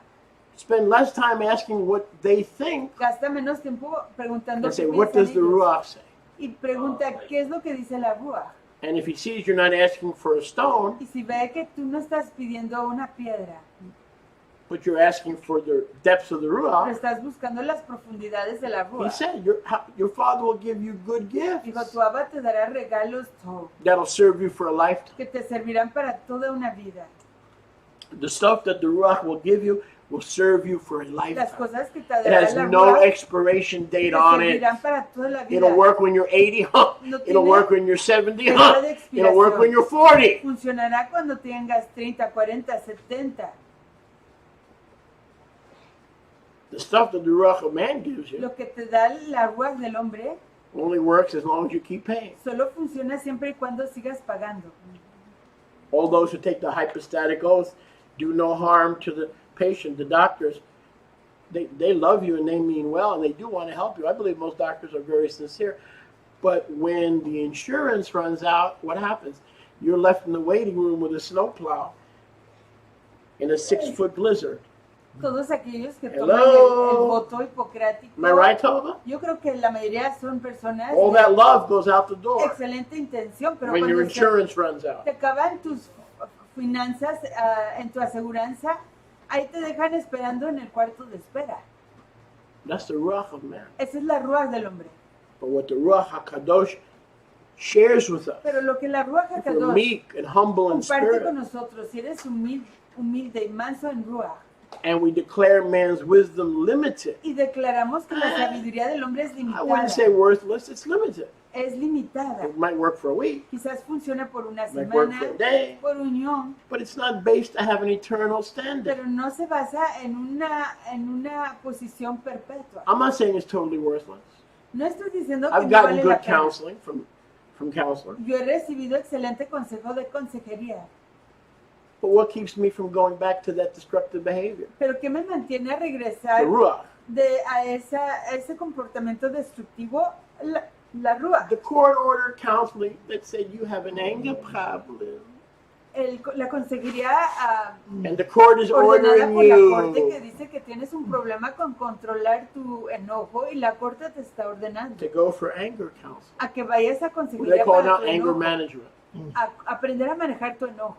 Spend less time asking what they think Gasta menos tiempo preguntando and say, qué what piensan does the ellos. Ruach say? Y pregunta qué es lo que dice la Ruach. And if he sees you're not asking for a stone, Y si ve que tú no estás pidiendo una piedra, but you're asking for the depths of the pero ruach. estás buscando las profundidades de la He ruach. said, your father will give you good Dijo, gifts tu Abba te dará regalos that'll serve you for a lifetime. que te servirán para toda una vida. The stuff that the ruach will give you will serve you for a Las lifetime. cosas que te It dará has la no ruach expiration te date on it. servirán para toda la vida. It'll work when you're 80, huh? No It'll tiene work when you're 70, fecha huh? de It'll work when expiración. you're 40. Funcionará cuando tengas 30, 40, 70. The stuff that the ruach of man gives you Lo que te da la ruach del hombre only works as long as you keep paying. solo funciona siempre y cuando sigas pagando. All those who take the hypostatic oath do no harm to the patient. The doctors, they love you and they mean well and they do want to help you. I believe most doctors are very sincere. But when the insurance runs out, what happens? You're left in the waiting room with a snowplow in a 6-foot blizzard. Todos aquellos que Hello. toman el voto hipocrático, Am I right, Tova? yo creo que la mayoría son personas All de that love goes out the door excelente intención, pero when your cuando insurance runs out. te acaban tus finanzas en tu aseguranza, ahí te dejan esperando en el cuarto de espera. That's the ruach of man. Esa es la ruach del hombre. But what the ruach HaKadosh shares with us, Pero lo que la ruach if we're HaKadosh meek and humble in comparte spirit, con nosotros, si eres humilde y manso en ruach, and we declare man's wisdom limited. y declaramos que la sabiduría del hombre es I wouldn't say limitada, worthless, it's limited. es limitada. It might work for a week, Quizás funciona por una it might work semana, for a day, por un año, but it's not based to have an eternal standing. pero no se basa en una posición perpetua. I'm not saying it's totally worthless. No estoy diciendo que I've no gotten vale good la pena. counseling from counselors. Yo he recibido excelente consejo de consejería, But what keeps me from going back to that destructive behavior? pero ¿qué me mantiene a The regresar ruach. a ese comportamiento destructivo? La ruach. The court ordered counseling that said you have an anger problem. La consejería And the court is ordenada ordering por la corte que you dice que tienes un problema con controlar tu enojo y la corte te está ordenando to go for anger counseling. a que vayas a They consejería call it para now tu anger enojo, management. a aprender a manejar tu enojo.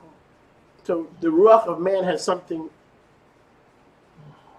So the ruach of man has something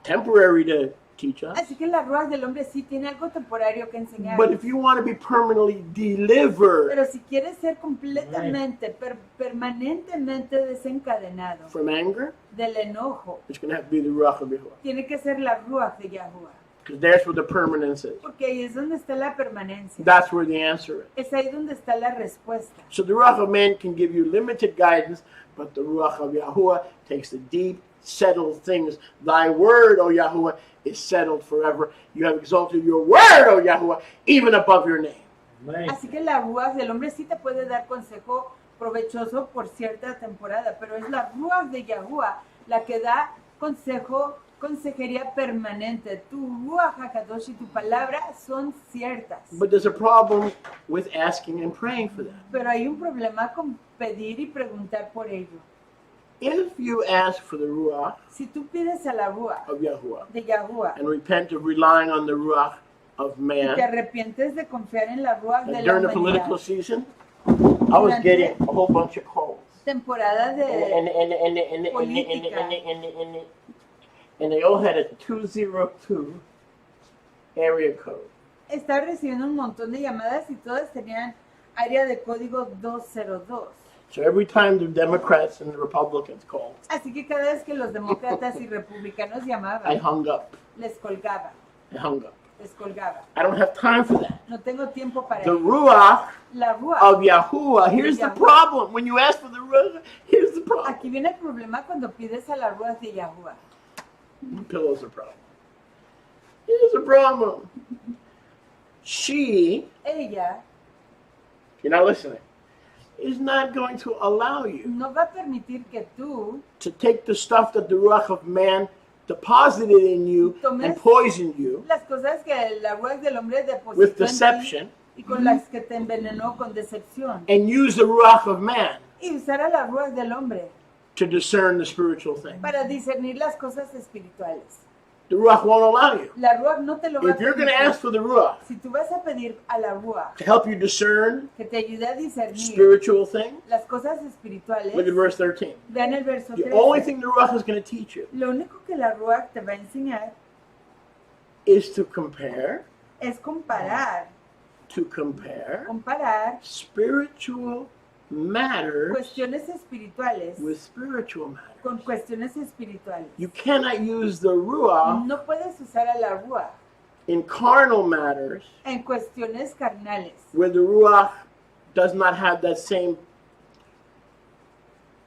temporary to teach us. Así que la ruach del hombre sí tiene algo temporario que enseñar. But if you want to be permanently delivered Pero si quieres ser completamente, permanentemente desencadenado from anger, del enojo, it's going to have to be the ruach of Yahuwah. tiene que ser la ruach de Yahuwah. Because there's where the permanence is. Porque ahí es donde está la permanencia. That's where the answer is. Es ahí donde está la respuesta. So the ruach of man can give you limited guidance, but the ruach of Yahuwah takes the deep, settled things. Thy word, O Yahuwah, is settled forever. You have exalted your word, O Yahuwah, even above your name. Así que la ruach del hombre sí te puede dar consejo provechoso por cierta temporada, pero es la ruach de Yahuwah la que da consejería permanente. Tu ruach HaKadosh y tu palabra son ciertas. But there's a problem with asking and praying for that. Pero hay un problema con pedir y preguntar por ello. If you ask for the ruach Si tú pides a la ruach of Yahuwah de Yahuwah and repent of relying on the ruach of y man, te arrepientes de confiar en la ruach de and la during the humanidad, political season, I was getting a whole bunch of calls. temporada de And they all had a 202 area code. estaba recibiendo un montón de llamadas y todas tenían área de código 202. So every time the Democrats and the Republicans called, Así que cada vez que los demócratas y republicanos I llamaban, hung up. les colgaba, I hung up. les colgaba. I don't have time for that. No tengo tiempo para The ello. ruach La ruach. of Yahuwah, here's the problem. When you ask for the ruach, here's the problem. Aquí viene el problema cuando pides a la ruach de Yahuwah. The pillow's the problem. Here's the problem. She, Ella you're not listening, is not going to allow you no va a permitir que tú to take the stuff that the ruach of man deposited in you and poisoned you las cosas que la ruach del hombre depositó with en ti deception y con las que te envenenó con decepción and use the ruach of man y usar a la ruach del hombre to discern the spiritual thing. para discernir las cosas espirituales. the ruach won't allow you. La ruach no te lo va a If you're going to permitir. ask for the ruach Si tú vas a pedir a la ruach to help you discern que te ayude a discernir spiritual things, las cosas espirituales, look at verse 13. vean el verso The 13. only thing the ruach is going to teach you Lo único que la ruach te va a enseñar is to compare es comparar spiritual matters cuestiones espirituales with spiritual matters. con cuestiones espirituales. You cannot use the ruach No puedes usar a la ruach in carnal matters en cuestiones carnales, where the ruach does not have that same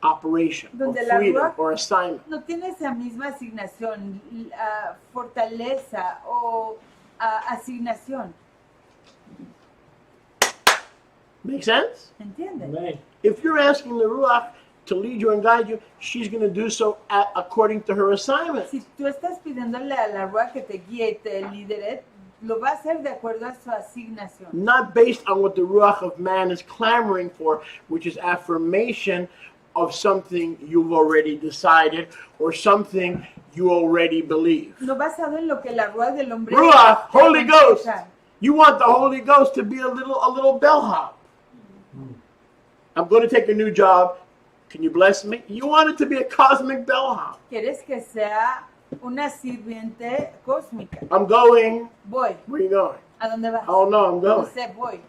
operation or Donde la freedom ruach or assignment. no tiene esa misma asignación, fortaleza o asignación. Make sense? ¿Entiendes? If you're asking the ruach to lead you and guide you, she's going to do so according to her assignment. Si tú estás pidiéndole a la ruach que te guíe y te lidere, lo va a hacer de acuerdo a su asignación. Not based on what the ruach of man is clamoring for, which is affirmation of something you've already decided or something you already believe. No basado en lo que la ruach del hombre Ruach, te Holy Ghost. empieza. You want the Holy Ghost to be a little bellhop. I'm going to take a new job. Can you bless me? You want it to be a cosmic bellhop. Quieres que sea una sirviente cósmica. I'm going. Voy. Where are you going? ¿A dónde vas? Oh no, I'm No going. sé, voy.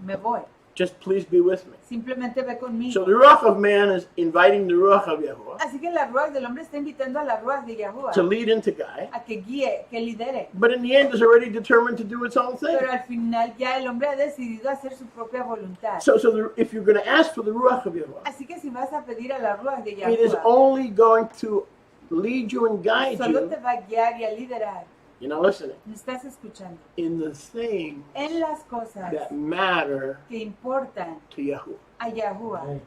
Me voy. Just please be with me. Simplemente ve conmigo. So the ruach of man is inviting the ruach of Yahuwah Así que la ruach del hombre está invitando a la ruach de Yahuwah to lead and to guide. a que guíe, que lidere. But in the end, it's already determined to do its own thing. Pero al final ya el hombre ha decidido hacer su propia voluntad. So if you're going to ask for the ruach of Yahuwah, Así que si vas a pedir a la ruach de it is Yahuwah, only going to lead you and guide solo you. te va a guiar y a liderar. You're not listening. ¿Me estás escuchando? In the things En las cosas that matter que importan to Yahuwah. a Yahuwah.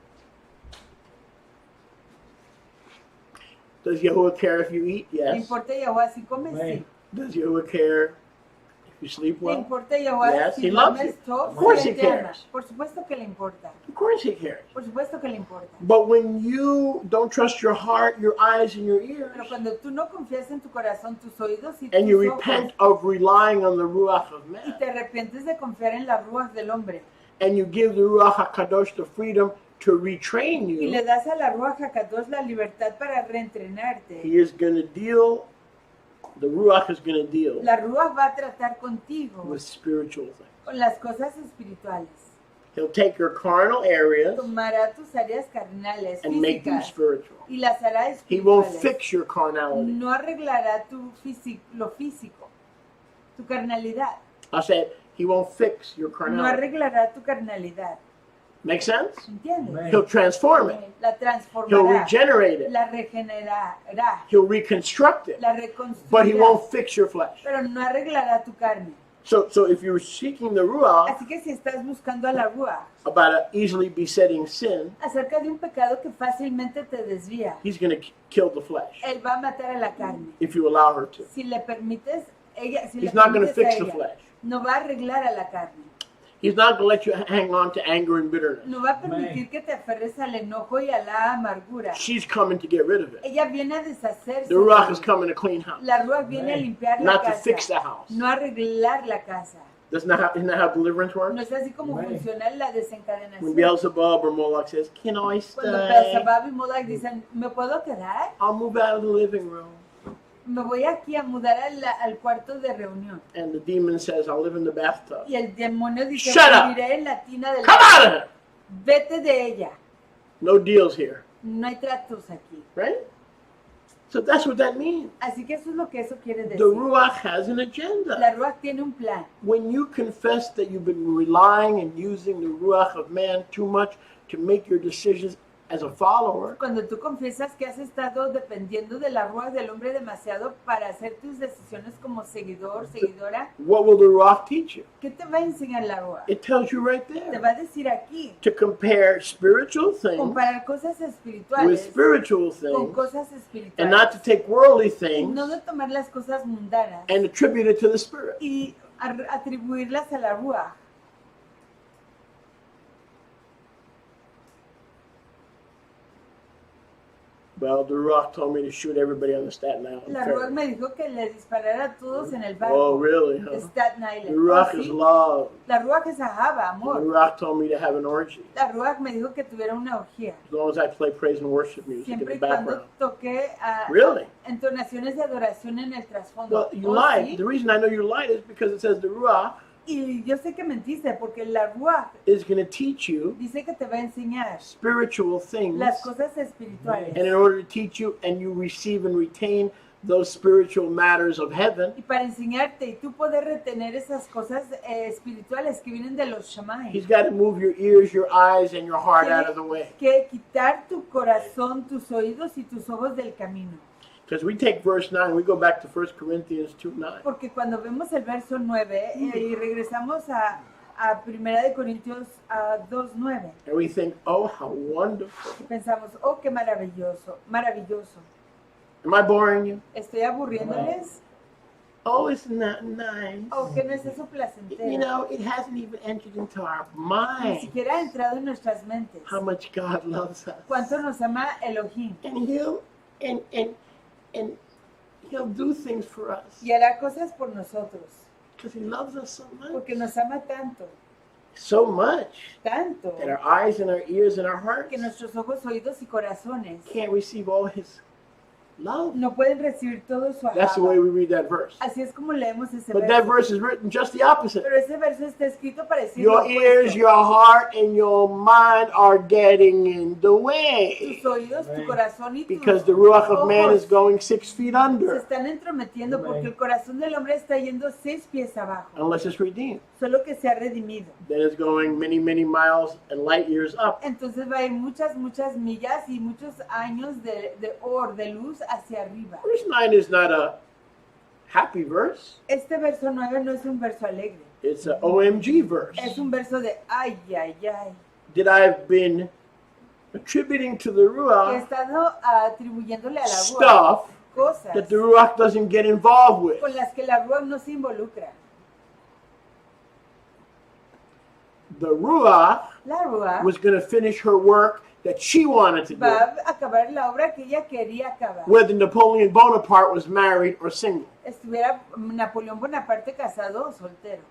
Does Yahuwah care if you eat? ¿Le Yes. importa a Yahuwah si comes? Sí. Does Yahuwah care if you sleep ¿Le well? importa a Yahuwah Yes, si he loves duermes you. todo? Of course Sí, he él te ama. cares. Por supuesto que le importa. Of course he cares. Por supuesto que le importa. But when you don't trust your heart, your eyes, and your ears, Pero cuando tú no confías en tu corazón, tus oídos y and you tus ojos, repent of relying on the ruach of y man, te arrepientes de confiar en la ruach del hombre, and you give the ruach HaKadosh the freedom to retrain y le you, das a la ruach HaKadosh la libertad para reentrenarte, he is going to deal, the ruach is going to deal la ruach va a tratar contigo with spiritual things. con las cosas espirituales. He'll take your carnal areas Tomará tus áreas carnales, and make them físicas, spiritual. y las hará He won't espirituales. fix your carnality. No arreglará lo físico, tu carnalidad. I said, he won't fix your No carnality. arreglará tu carnalidad. Make sense? ¿Entiendes? He'll transform it. La He'll transformará, regenerate it. la regenerará, He'll reconstruct it. la But he reconstruirá, won't fix your flesh. pero no arreglará tu carne. So if you're seeking the ruach Así que si estás buscando a la ruach about an easily besetting sin, acerca de un pecado que fácilmente te desvía, he's going to kill the flesh él va a matar a la carne. if you allow her to. Si le permites, si le He's not going to permites a fix the ella, flesh. no va a arreglar a la carne. He's not going to let you hang on to anger and bitterness. No va a permitir que te aferres al enojo y a la amargura. She's coming to get rid of it. Ella viene a deshacerse. The ruach de is él. coming to clean house, La ruach viene a limpiar la not to casa, fix the house. no a arreglar la casa. Isn't that how deliverance works? No es así como funciona la When desencadenación. Beelzebub or Moloch says, "Can I Cuando stay? Beelzebub y Modak dicen, ¿me puedo quedar? I'll move out of the living room." Me voy aquí a mudar al cuarto de reunión. And the demon says, "I'll live in the bathtub." Y el demonio dice, Shut up. viviré en la tina del Come out of here! Vete de ella. No deals here, No hay tratos aquí. right? So that's what that means. Así que eso es lo que eso quiere The decir. ruach has an agenda. La ruach tiene un plan. When you confess that you've been relying and using the ruach of man too much to make your decisions as a follower, Cuando tú confiesas que has estado dependiendo de la ruach del hombre demasiado para hacer tus decisiones como seguidor, seguidora, what will the ruach teach you? ¿qué te va a enseñar la ruach? It tells you right Te there va a decir aquí, to compare spiritual things comparar cosas with espirituales spiritual con things cosas and not to espirituales. take worldly Y things no de tomar las cosas mundanas and attribute it to the spirit. y atribuirlas a la ruach. Well, the ruach told me to shoot everybody on the Staten Island La ferry. ruach me dijo que le disparara a todos en el Oh, barco really? de Huh? Staten The Island. ruach Oh, is ¿sí? love. La ruach es ahaba, And the amor. ruach told me to have an orgy. La ruach me dijo que tuviera una orgía. As long as I play praise and worship music in Siempre the y cuando background. toqué Really? entonaciones de adoración en el trasfondo. Well, you Oh, lied. ¿sí? The reason I know you lied is because it says the ruach Y yo sé que mentiste porque la ruach is going to teach you dice que te va a enseñar spiritual things. las cosas espirituales. And in order to teach you and you receive and retain those spiritual matters of heaven, Y para enseñarte y tú poder retener esas cosas espirituales que vienen de los shamay. he's got to move your ears, your eyes, and your heart out of the way. Que quitar tu corazón, tus oídos y tus ojos del camino. Because we take verse 9, we go back to 1 Corinthians 2:9. Porque cuando vemos el verso 9 y regresamos a 1 de Corintios 2:9 And we think, oh, how wonderful. y pensamos, oh, qué maravilloso, maravilloso. Am I boring you? ¿Estoy aburriéndoles? Oh, isn't that nice? ¿O que no es eso You placentero? know, it hasn't even entered into our Ni mind siquiera ha entrado en nuestras mentes. how much God loves us. ¿Cuánto nos ama Elohim? And he'll do things for us Y hará cosas por nosotros. because he loves us so much. Porque nos ama tanto, So much tanto, that our eyes and our ears and our hearts que nuestros ojos, oídos y corazones can't receive all his love. no pueden recibir todo su That's the way amor. we read that verse. Así es como leemos ese But that verso. verse is written just the opposite. Pero ese verso está escrito para decir lo Your ears, opuesto. your heart, and your mind are getting in the way Tus oídos, tu corazón y tus because the ruach of man is ojos going 6 feet se under están entrometiendo porque el corazón del hombre está yendo 6 pies abajo, unless it's redeemed. solo que se ha redimido. Then it's going many, many miles and light years up. Entonces va a ir muchas millas y muchos años de luz hacia arriba. Verse 9 is not a happy verse. Este verso 9 no es un verso alegre, It's an OMG verse. es un verso de ay, ay, ay. That I've been attributing to the Que he ruach estado atribuyéndole a la ruach stuff cosas that the ruach doesn't get involved with. con las que la ruach no se involucra. The ruach La ruach was going to finish her work that she wanted to do, va a acabar la obra que ella quería acabar. whether Napoleon Bonaparte was married or single. Estuviera Napoleón Bonaparte casado o soltero.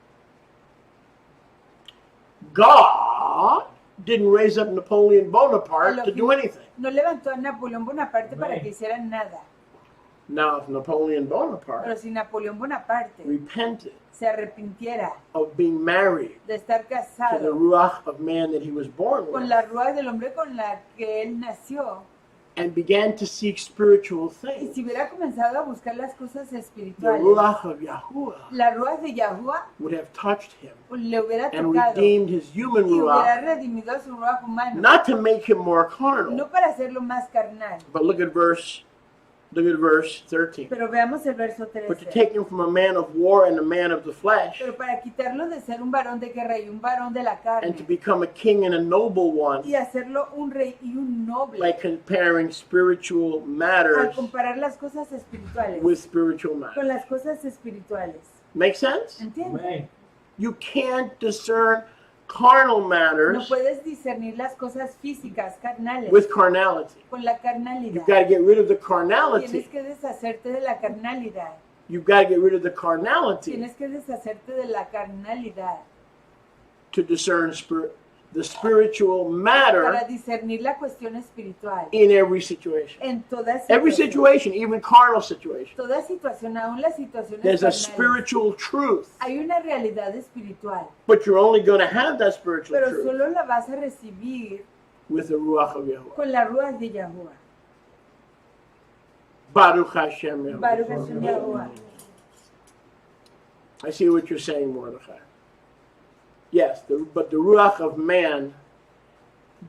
God didn't raise up Napoleon Bonaparte to do anything. No levantó a Napoleón Bonaparte para que hiciera nada. Now, if Napoleon Pero Bonaparte si Napoleón Bonaparte repented se arrepintiera of being married de estar to the casado ruach of man that he was born con with la ruach del hombre con la que él nació, and began to seek spiritual y things, si hubiera comenzado a buscar las cosas the espirituales, ruach of Yahuwah la ruach de Yahuwah would have touched him le hubiera and tocado redeemed his human y hubiera ruach, redimido a su ruach humano, not to make him more carnal, no para hacerlo más carnal. but look at verse 13. Pero veamos el verso But to 13. take him from a man of war and a man of the flesh, Pero para quitarlo de ser un varón de guerra y un varón de la and to carne, become a king and a noble one, y hacerlo un rey y un noble, by comparing spiritual al matters comparar las cosas espirituales with spiritual matters. con las cosas espirituales. Make sense? ¿Entiendes? You can't discern carnal No matters puedes discernir las cosas físicas, carnales, with carnality. con la carnalidad. You've got to get rid of the Tienes carnality. que deshacerte de la carnalidad. You've got to get rid of the carnality Tienes que deshacerte de la carnalidad to discern the spiritual para matter discernir la cuestión espiritual in every situation. en toda Every situación. situation, even carnal situation. Toda situación, aún las situaciones There's a carnales. spiritual truth, Hay una realidad espiritual, but you're only going to have that spiritual pero truth solo la vas a recibir with the Ruach of Yahuwah. con la ruach de Yahuwah. Baruch Hashem Yahuwah. Baruch Hashem Yahuwah. I see what you're saying, Mordechai. Yes, but the Ruach of man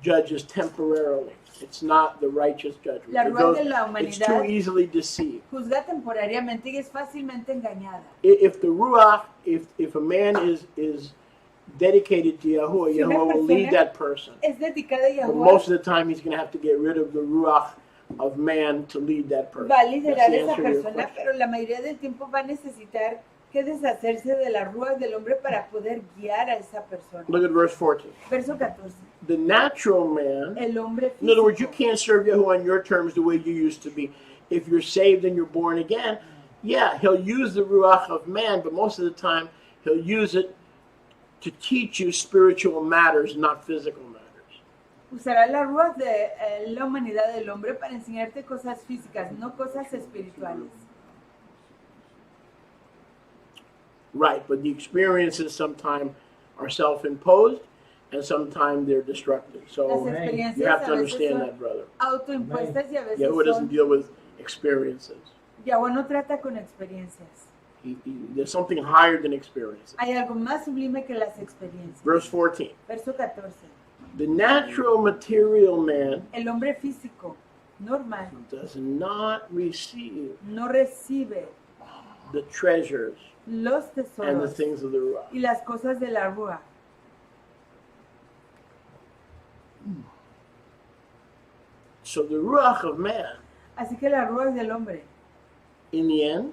judges temporarily. It's not the righteous judgment. La ruach de la It's humanidad too easily deceived. juzga temporariamente y es fácilmente engañada. If the Ruach, if a man is dedicated to Yahuwah, Si una Yahuwah will lead persona that person. Es dedicada a But Yahuwah. most of the time, he's going to have to get rid of the Ruach of man to lead that person. Va a That's liderar the esa answer to your persona, question. pero la mayoría del tiempo va a necesitar que deshacerse de la ruach del hombre para poder guiar a esa persona. Look at verse 14. Verso 14. The natural man, El hombre in other words, you físico. can't serve Yahuwah on your terms the way you used to be. If you're saved and you're born again, yeah, he'll use the ruach of man, but most of the time he'll use it to teach you spiritual matters, not physical matters. Usará la ruach de la humanidad del hombre para enseñarte cosas físicas, no cosas espirituales. Right, but the experiences sometimes are self-imposed and sometimes they're destructive. Las So you experiencias have to a veces understand son that, brother. autoimpuestas y a veces Yahuwah doesn't son... deal with experiences. Yahweh no trata con experiencias. There's something higher than experiences. Hay algo más sublime que las experiencias. Verse 14. Verso 14. The natural material man El hombre físico, normal, does not receive no recibe the treasures los and the tesoros things of the ruach. y las cosas de la ruach. So the ruach of man, Así que la ruach del hombre, in the end,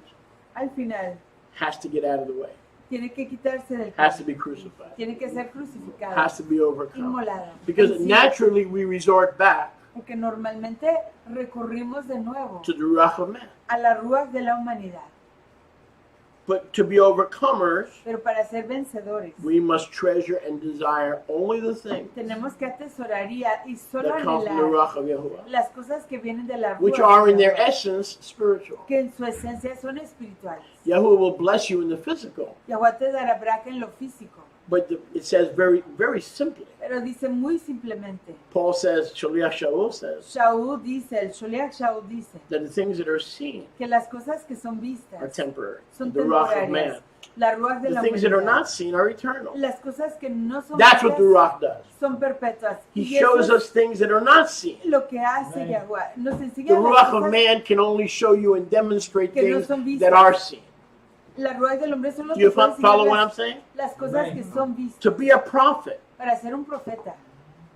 al final, has to get out of the way, tiene que quitarse del has to camino. be crucified, Tiene que ser crucificada, has to be overcome. inmolada. Because vencida. naturally we resort back Porque normalmente recurrimos de nuevo to the ruach of man. a la ruach de la humanidad. But to be overcomers, Pero para ser vencedores, we must treasure and desire only the things tenemos que atesorar y solo that come from the anhelar ruach of Yahuwah, las cosas que vienen de la which ruach are in de their Yahweh, essence spiritual. que en su esencia son espirituales. Yahuwah will bless you in the physical, Yahweh te dará braca en lo físico, but it says very, very simply. pero dice muy simplemente. Paul says, Shaliach Shaul says, Shaul dice, el Sholiach Shaul dice, that the things that are seen que las cosas que son are vistas temporary. son The ruach of man. temporarias. La ruach de The la things that are humanidad. not seen are eternal. Las cosas que no son That's what the vistas ruach does. son perpetuas. He Y eso shows es us things that are not seen. lo que hace Yahweh. Nos enseña The las ruach of cosas. man can only show you and demonstrate Que no things son vistas. that are seen. La ruach del hombre solo Do you te puede follow enseñar what I'm saying? las cosas que son vistas. To be a prophet Para ser un profeta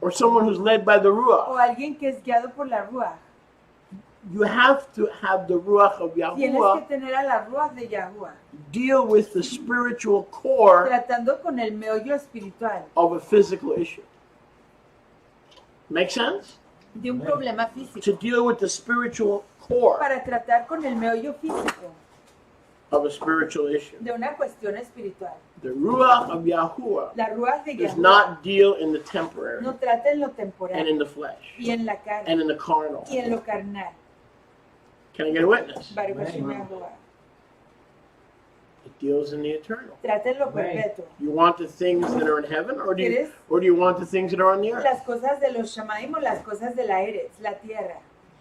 or someone who's led by the o ruach, alguien que es guiado por la ruach, you have to have the ruach of tienes que Yahuwah tener a la ruach de Yahweh, deal with the spiritual core tratando con el meollo espiritual of a physical issue. Make sense? de un problema To físico, deal with the spiritual core para tratar con el meollo físico of a spiritual issue. de una cuestión espiritual. The ruach of Yahuwah La ruach de does Yahweh not deal in the temporary no trata en lo and temporal in the flesh y en la and carne in the carnal. y en lo carnal. Can I get a witness? Baruch Hashem Yahweh. It deals in the eternal. Trata en lo perpetuo. You want the things that are in heaven, or do ¿Quieres you want the things that are on the earth? las cosas de los Shamaim o las cosas de la Eretz, la tierra?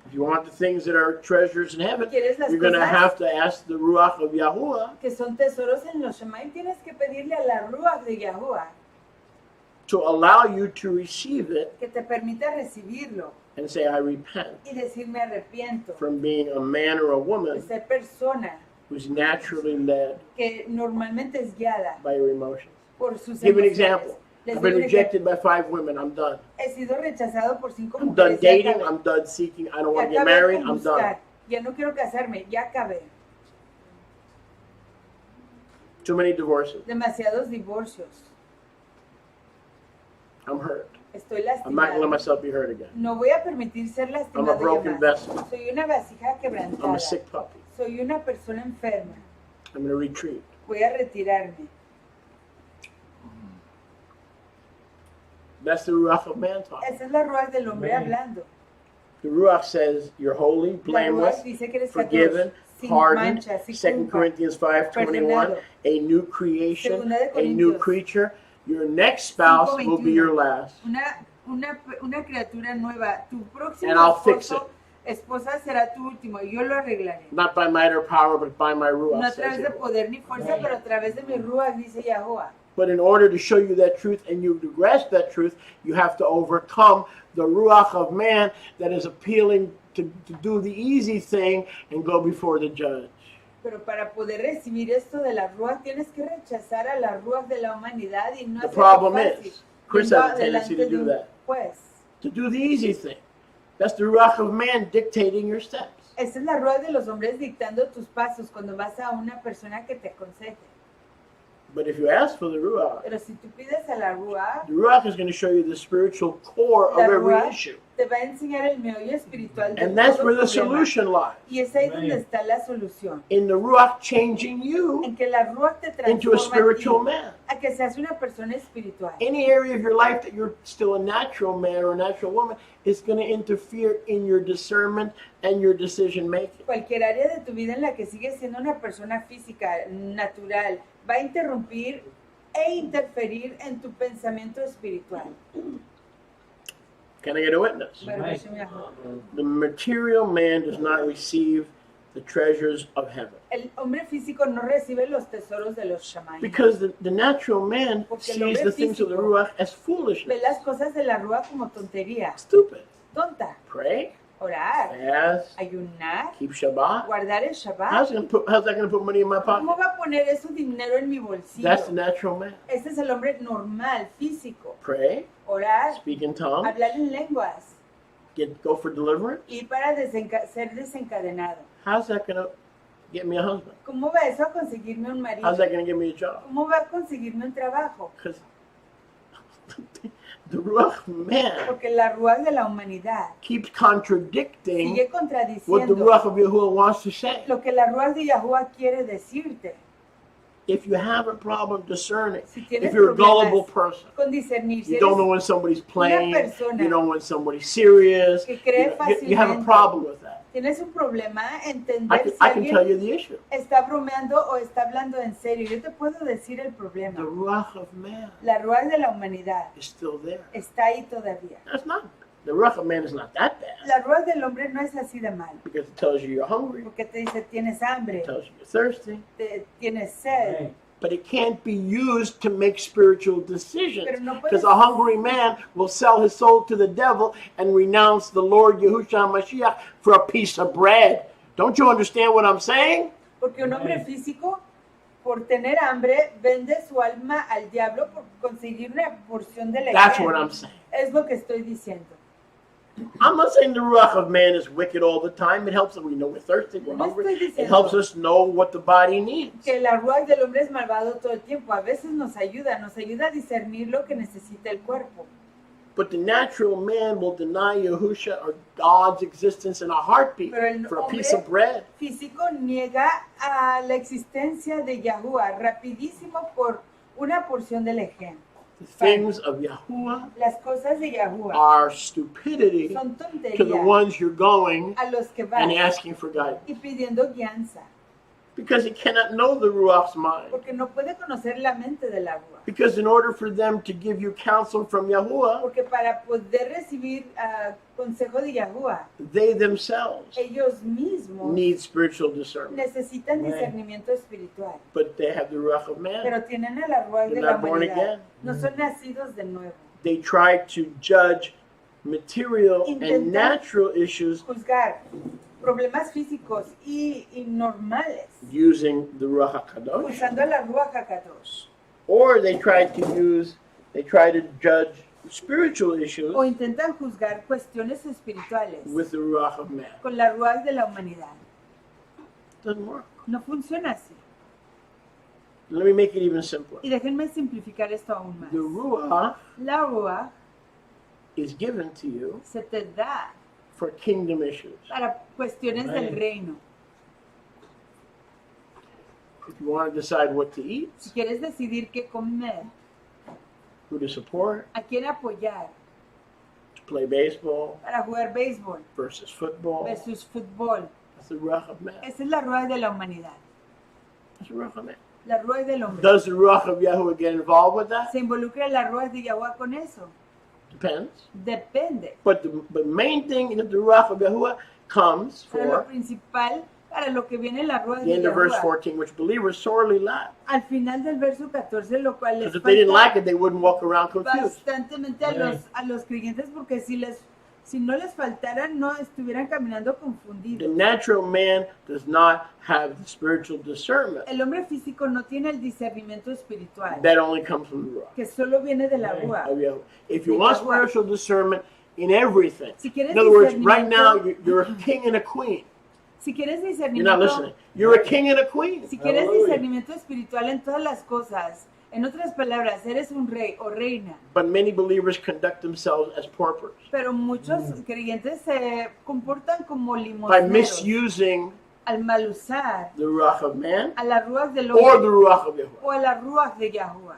If you want the things that are treasures in heaven, ¿Quieres las you're going to cosas have to ask the ruach of Yahuwah que son tesoros en los Shamaim? Tienes que pedirle a la ruach de Yahuwah to allow you to receive it que te permita recibirlo and say, I repent y decir me arrepiento from being a man or a de woman ser persona who's naturally led que normalmente es guiada by your emotions. por sus Give an emociones. example. Les I've doy been un ejemplo. rejected by 5 women. I'm done. He sido rechazado por 5 I'm done mujeres. Ya dating. acabé. I'm done seeking. I don't Ya want to get acabé married. con I'm buscar. done. Ya no quiero casarme. Ya acabé. Too many divorces. Demasiados divorcios. I'm hurt. Estoy I'm not going to let lastimado. myself be hurt again. No voy a permitir ser I'm a lastimado yo broken más. vessel. Soy una vasija I'm quebrantada. a sick puppy. Soy una persona enferma. I'm going to retreat. Voy a retirarme. That's the ruach of man talking. Esa es la ruach del hombre hablando. The ruach says you're holy, La blameless, ruach dice que eres forgiven, sin pardoned. mancha, sin 2 culpa. Corinthians 5:21. Perdonado. A new creation, Segunda de a new Corintios. creature. Your next spouse will be 5:21. your last. Una criatura nueva. Tu próximo And I'll fix esposa será tu último. Y yo lo arreglaré. Not by might or power, but by my No ruach. a says través de Yahuwah. poder ni fuerza, pero a través de mi ruach, dice Yahuwah. But in order to show you that truth and you to grasp that truth, you have to overcome the ruach of man that is appealing to do the easy thing and go before the judge. Pero para poder recibir esto de la ruach, tienes que rechazar a la ruach de la humanidad y no The hacerlo problem fácil. is, Chris Yendo has a tendency to adelante de do un that. juez. To do the easy thing. That's the ruach of man dictating your steps. Esa es la ruach de los hombres dictando tus pasos cuando vas a una persona que te aconseje. But if you ask for the ruach, Pero si tú pides a la ruach, the ruach is going to show you the spiritual core of la every ruach issue. te va a enseñar el meollo espiritual de And that's todo where the problema. solution lies. Y es ahí donde está la solución. In the ruach changing you En que la ruach te into a transforma spiritual a ti, man. a que seas una persona espiritual. Any area of your life that you're still a natural man or a natural woman is going to interfere in your discernment and your decision making. Cualquier área de tu vida en la que sigues siendo una persona física, natural, va a interrumpir e interferir en tu pensamiento espiritual. Can I get a witness? Right. The material man does not receive the treasures of heaven. El hombre físico no recibe los tesoros de los shamaim. Because the natural man Porque el sees hombre the things of the físico ruach as Ve foolishness. las cosas de la ruach como tontería, Stupid. tonta. Pray, Orar, fast, ayunar, keep Shabbat. guardar el How's Shabbat. that going to put money in my ¿Cómo pocket? va a poner eso dinero en mi bolsillo? That's the natural man. Este es el hombre normal, físico. Pray, Orar, speak in tongues, hablar en lenguas go for deliverance. y para ser desencadenado. How's that going to get me a husband? ¿Cómo va eso a conseguirme un marido? How's that going to give me a job? ¿Cómo va a conseguirme un trabajo? Because the ruach man Porque la ruach de la humanidad keeps contradicting sigue what the contradiciendo ruach of Yahuwah wants to say. lo que la ruach de Yahuwah quiere decirte. If you have a problem discerning, Si tienes if you're a gullible problemas person, con discernir, si you don't know eres when somebody's playing, persona you know when somebody's serious, que cree you have a fácilmente, problem with that. tienes un problema, I entender can, si I can tell alguien you the issue. está bromeando o está hablando en serio. Yo te puedo decir el The problema. ruach of man La ruach de la humanidad is still there. está ahí todavía. That's not, the ruach of man is not that bad La ruach del hombre no es así de mal, because it tells you you're hungry, porque te dice tienes hambre, it tells you you're thirsty, tienes sed, but it can't be used to make spiritual decisions. pero no Because puedes, a hungry man will sell his soul to the devil and renounce the Lord Yahushua Mashiach for a piece of bread. Don't you understand what I'm saying? porque un hombre físico, por tener hambre, vende su alma al diablo por conseguir una porción de That's what leche. I'm saying. Es lo que estoy diciendo. I'm not saying the ruach of man is wicked all the time. It helps us. We know we're thirsty, we're No hungry. estoy It diciendo helps us know what the body needs. que la ruach del hombre es malvado todo el tiempo. A veces nos ayuda a discernir lo que necesita el cuerpo. But the natural man will deny Yahusha or God's existence in a heartbeat Pero el for a hombre piece of bread. físico niega a la existencia de Yahuwah rapidísimo por una porción de lejen. The things of Yahuwah Las cosas de Yahuwah are stupidity son to the tonterías ones you're going a los que van and asking for guidance. y pidiendo guianza, Because he cannot know the Ruach's mind. porque no puede conocer la mente de la ruach. Because in order for them to give you counsel from Yahuwah, Porque para poder recibir consejo de Yahuwah, they themselves ellos mismos need spiritual discernment. necesitan discernimiento espiritual. But they have the Ruach of man. Pero tienen a la ruach de They're la not born humanidad. again. No son nacidos de nuevo. They try to judge material and Intentan natural issues juzgar problemas físicos y normales using the Ruach HaKadosh. usando la ruach HaKadosh. Or they try to judge spiritual issues O intentan juzgar cuestiones espirituales with the Ruach of man. con la ruach de la humanidad. Doesn't work. No funciona así. Let me make it even simpler. Y déjenme simplificar esto aún más. The Ruach La ruach is given to you se te da for kingdom issues. para cuestiones del reino. If you want to decide what to eat, Si quieres decidir qué comer, who to support, a quién apoyar to play baseball para jugar béisbol versus football, versus fútbol, that's the Ruach of man. esa es la ruach de la humanidad, That's the Ruach of man. la ruach del hombre. Does the Ruach of Yahuwah get involved with that? ¿Se involucra la ruach de Yahuwah con eso? Depends. Depende. But the main thing that the Ruach of Yahuwah comes Pero lo for, principal, para lo que viene la ruach the de end of verse Yahuwah, 14, which believers sorely lack. al final del verso 14, lo cual les Because if they didn't falta like it, they wouldn't walk around confused. bastantemente a los creyentes, porque si no les faltara, no estuvieran caminando The confundidos. natural man does not have the spiritual discernment. El hombre físico no tiene el discernimiento espiritual, That only comes from the Ruach que solo viene de la of ruach. Yahuwah. If you De want Yahuwah. spiritual discernment in everything, Si quieres in other words, right discernimiento, now you're a king and a queen. Si quieres You're not discernimiento, listening. You're a king and a queen. si quieres Hallelujah. discernimiento espiritual en todas las cosas, en otras palabras, eres un rey o reina. But many believers conduct themselves as paupers Pero muchos creyentes se comportan como by limosneros misusing al mal usar the ruach of man a la ruach del or the hombre ruach of Yahuwah. o a la ruach de Yahuwah,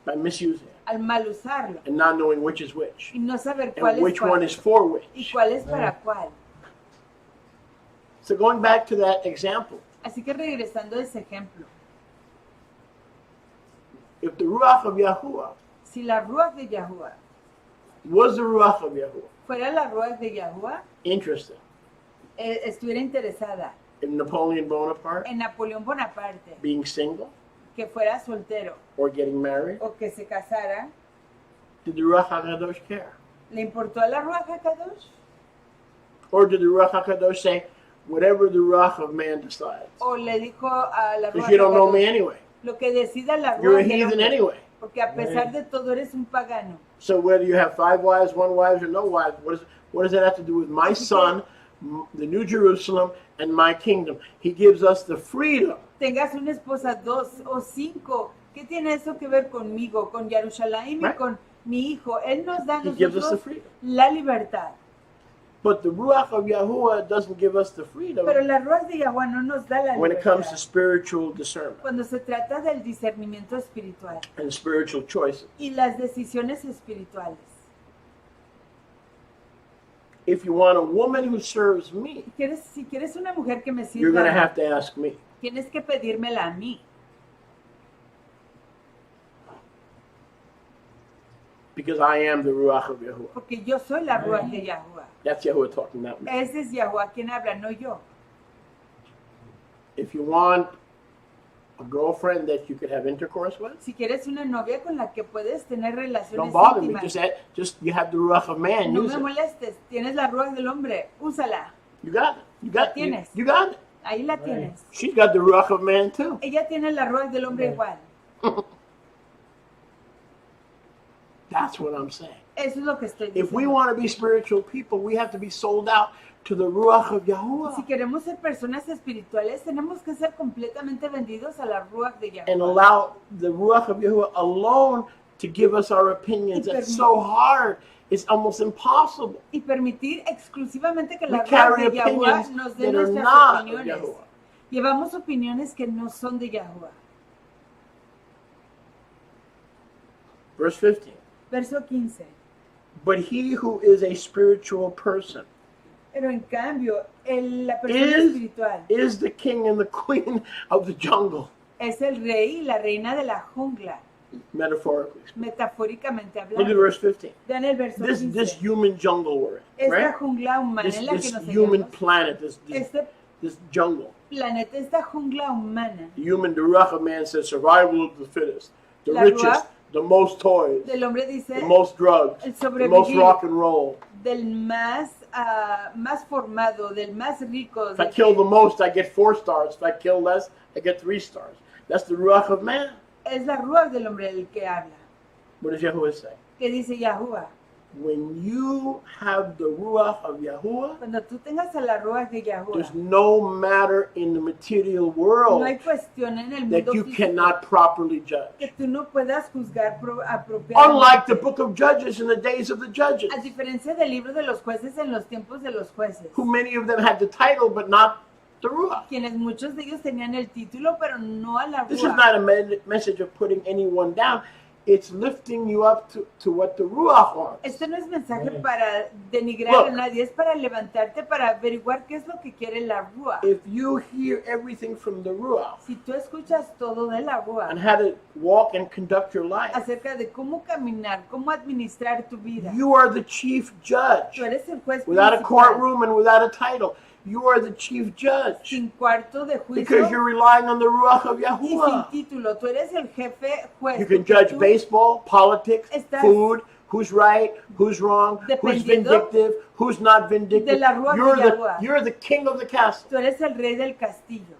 By misusing it al mal usarlo and not knowing which is which y no saber cuál and es which one cuál is for y which. cuál es para cuál. So going back to that example, Así que regresando a ese ejemplo, if the ruach of Yahuwah si la ruach de Yahuwah was the ruach of Yahuwah, fuera la ruach de Yahuwah, interesting. estuviera interesada In Napoleon Bonaparte en Napoleón Bonaparte, being single que fuera soltero or getting married, o que se casara, did the ruach HaKadosh care? ¿le importó a la ruach HaKadosh? Or did the ruach HaKadosh say, whatever the ruach of man decides? ¿O le dijo a la Because ruach you don't know me HaKadosh, anyway. lo que decida la You're a ruach del heathen hombre? anyway. Porque a pesar de todo eres un pagano. So whether you have 5 wives, 1 wife, or no wives, what does that have to do with my son, the New Jerusalem, and my kingdom? He gives us the freedom Tengas una esposa, 2 o 5, ¿qué tiene eso que ver conmigo, con Jerusalén y Right. con mi hijo? Él nos da a He gives us the nosotros freedom. la libertad. But the Ruach of Yahuwah doesn't give us the freedom Pero la ruach de Yahuwah no nos da la when it comes to libertad spiritual discernment cuando se trata del discernimiento espiritual and spiritual choices. y las decisiones espirituales. If you want a woman who serves me, Si quieres una mujer que me you're going to sirva, have to ask me. tienes que pedírmela a mí. Because I am the Ruach of Yahuwah. Porque yo soy la ruach de Yahuwah. That's Yahuwah talking, not me. Ese es Yahuwah quien habla, no yo. If you want a girlfriend that you could have intercourse with, Si quieres una novia con la que puedes tener don't relaciones bother me. íntimas, Just you have the Ruach of man. no Use me it. molestes. Tienes la ruach del hombre, úsala. You got it. You got La tienes. you got it. Ahí la tienes. She's got the Ruach of man too. Ella tiene la ruach del hombre igual. That's what I'm saying. Eso es lo que estoy If we diciendo. want to be spiritual people, we have to be sold out to the Ruach of Si Yahuwah queremos ser personas espirituales, tenemos que ser completamente vendidos a la ruach de and Yahuwah. allow the Ruach of Yahuwah alone to give us our opinions. That's so hard. It's almost impossible. Y permitir exclusivamente que We la ruach carry de Yahuwah opinions nos dé that are nuestras not of opiniones. Yahuwah. Llevamos opiniones que no son de Yahuwah. Verse 15. Verso 15. But he who is a spiritual person Pero en cambio, la persona is, espiritual is the king and the queen of the jungle, es el rey y la reina de la jungla, metaphorically. metafóricamente Look at hablando. verse 15. Vean el verso This 15. human jungle we're in, Esta right? jungla humana en la que This nos human hallamos, planet, este this jungle. planeta, esta jungla humana The Ruach of man says survival of the fittest, the La richest, ruach the most toys, del hombre dice the most drugs, el the most sobrevivir rock and roll. del más, más formado, del más rico. If I kill the most, I get 4 stars. If I kill less, I get 3 stars. That's the Ruach of man. Es la ruach del hombre el que habla. What does Yahuwah say? ¿Qué dice Yahuwah? When you have the Ruach of Yahuwah, Cuando tú tengas a la ruach de Yahuwah, there's no matter in the material no world hay cuestión en el that mundo you físico cannot properly judge. que tú no puedas juzgar apropiadamente. Unlike the book of Judges in the days of the judges, A diferencia del libro de los jueces en los tiempos de los jueces, who many of them had the title but not the Ruach. quienes muchos de ellos tenían el título, pero no a la This is ruach. not a message of putting anyone down. It's lifting you up to what the Ruach wants. Este no es mensaje para denigrar Look. a nadie, es para levantarte, para averiguar qué es lo que quiere la ruach. If you hear everything from the Ruach Si tú escuchas todo de la and ruach, how to walk and conduct your life, acerca de cómo caminar, cómo administrar tu vida, you are the chief judge. tú eres el juez Without a principal, courtroom and without a title, you are the chief judge sin cuarto de because juicio you're relying on the Ruach of y sin Yahuwah. título. Tú eres el jefe juez. You can porque judge tú baseball, politics, estás food, who's right, who's wrong, who's dependiendo vindictive, who's not vindictive. de la Ruach de Yahuwah. You're the king of the castle. Tú eres el rey del castillo.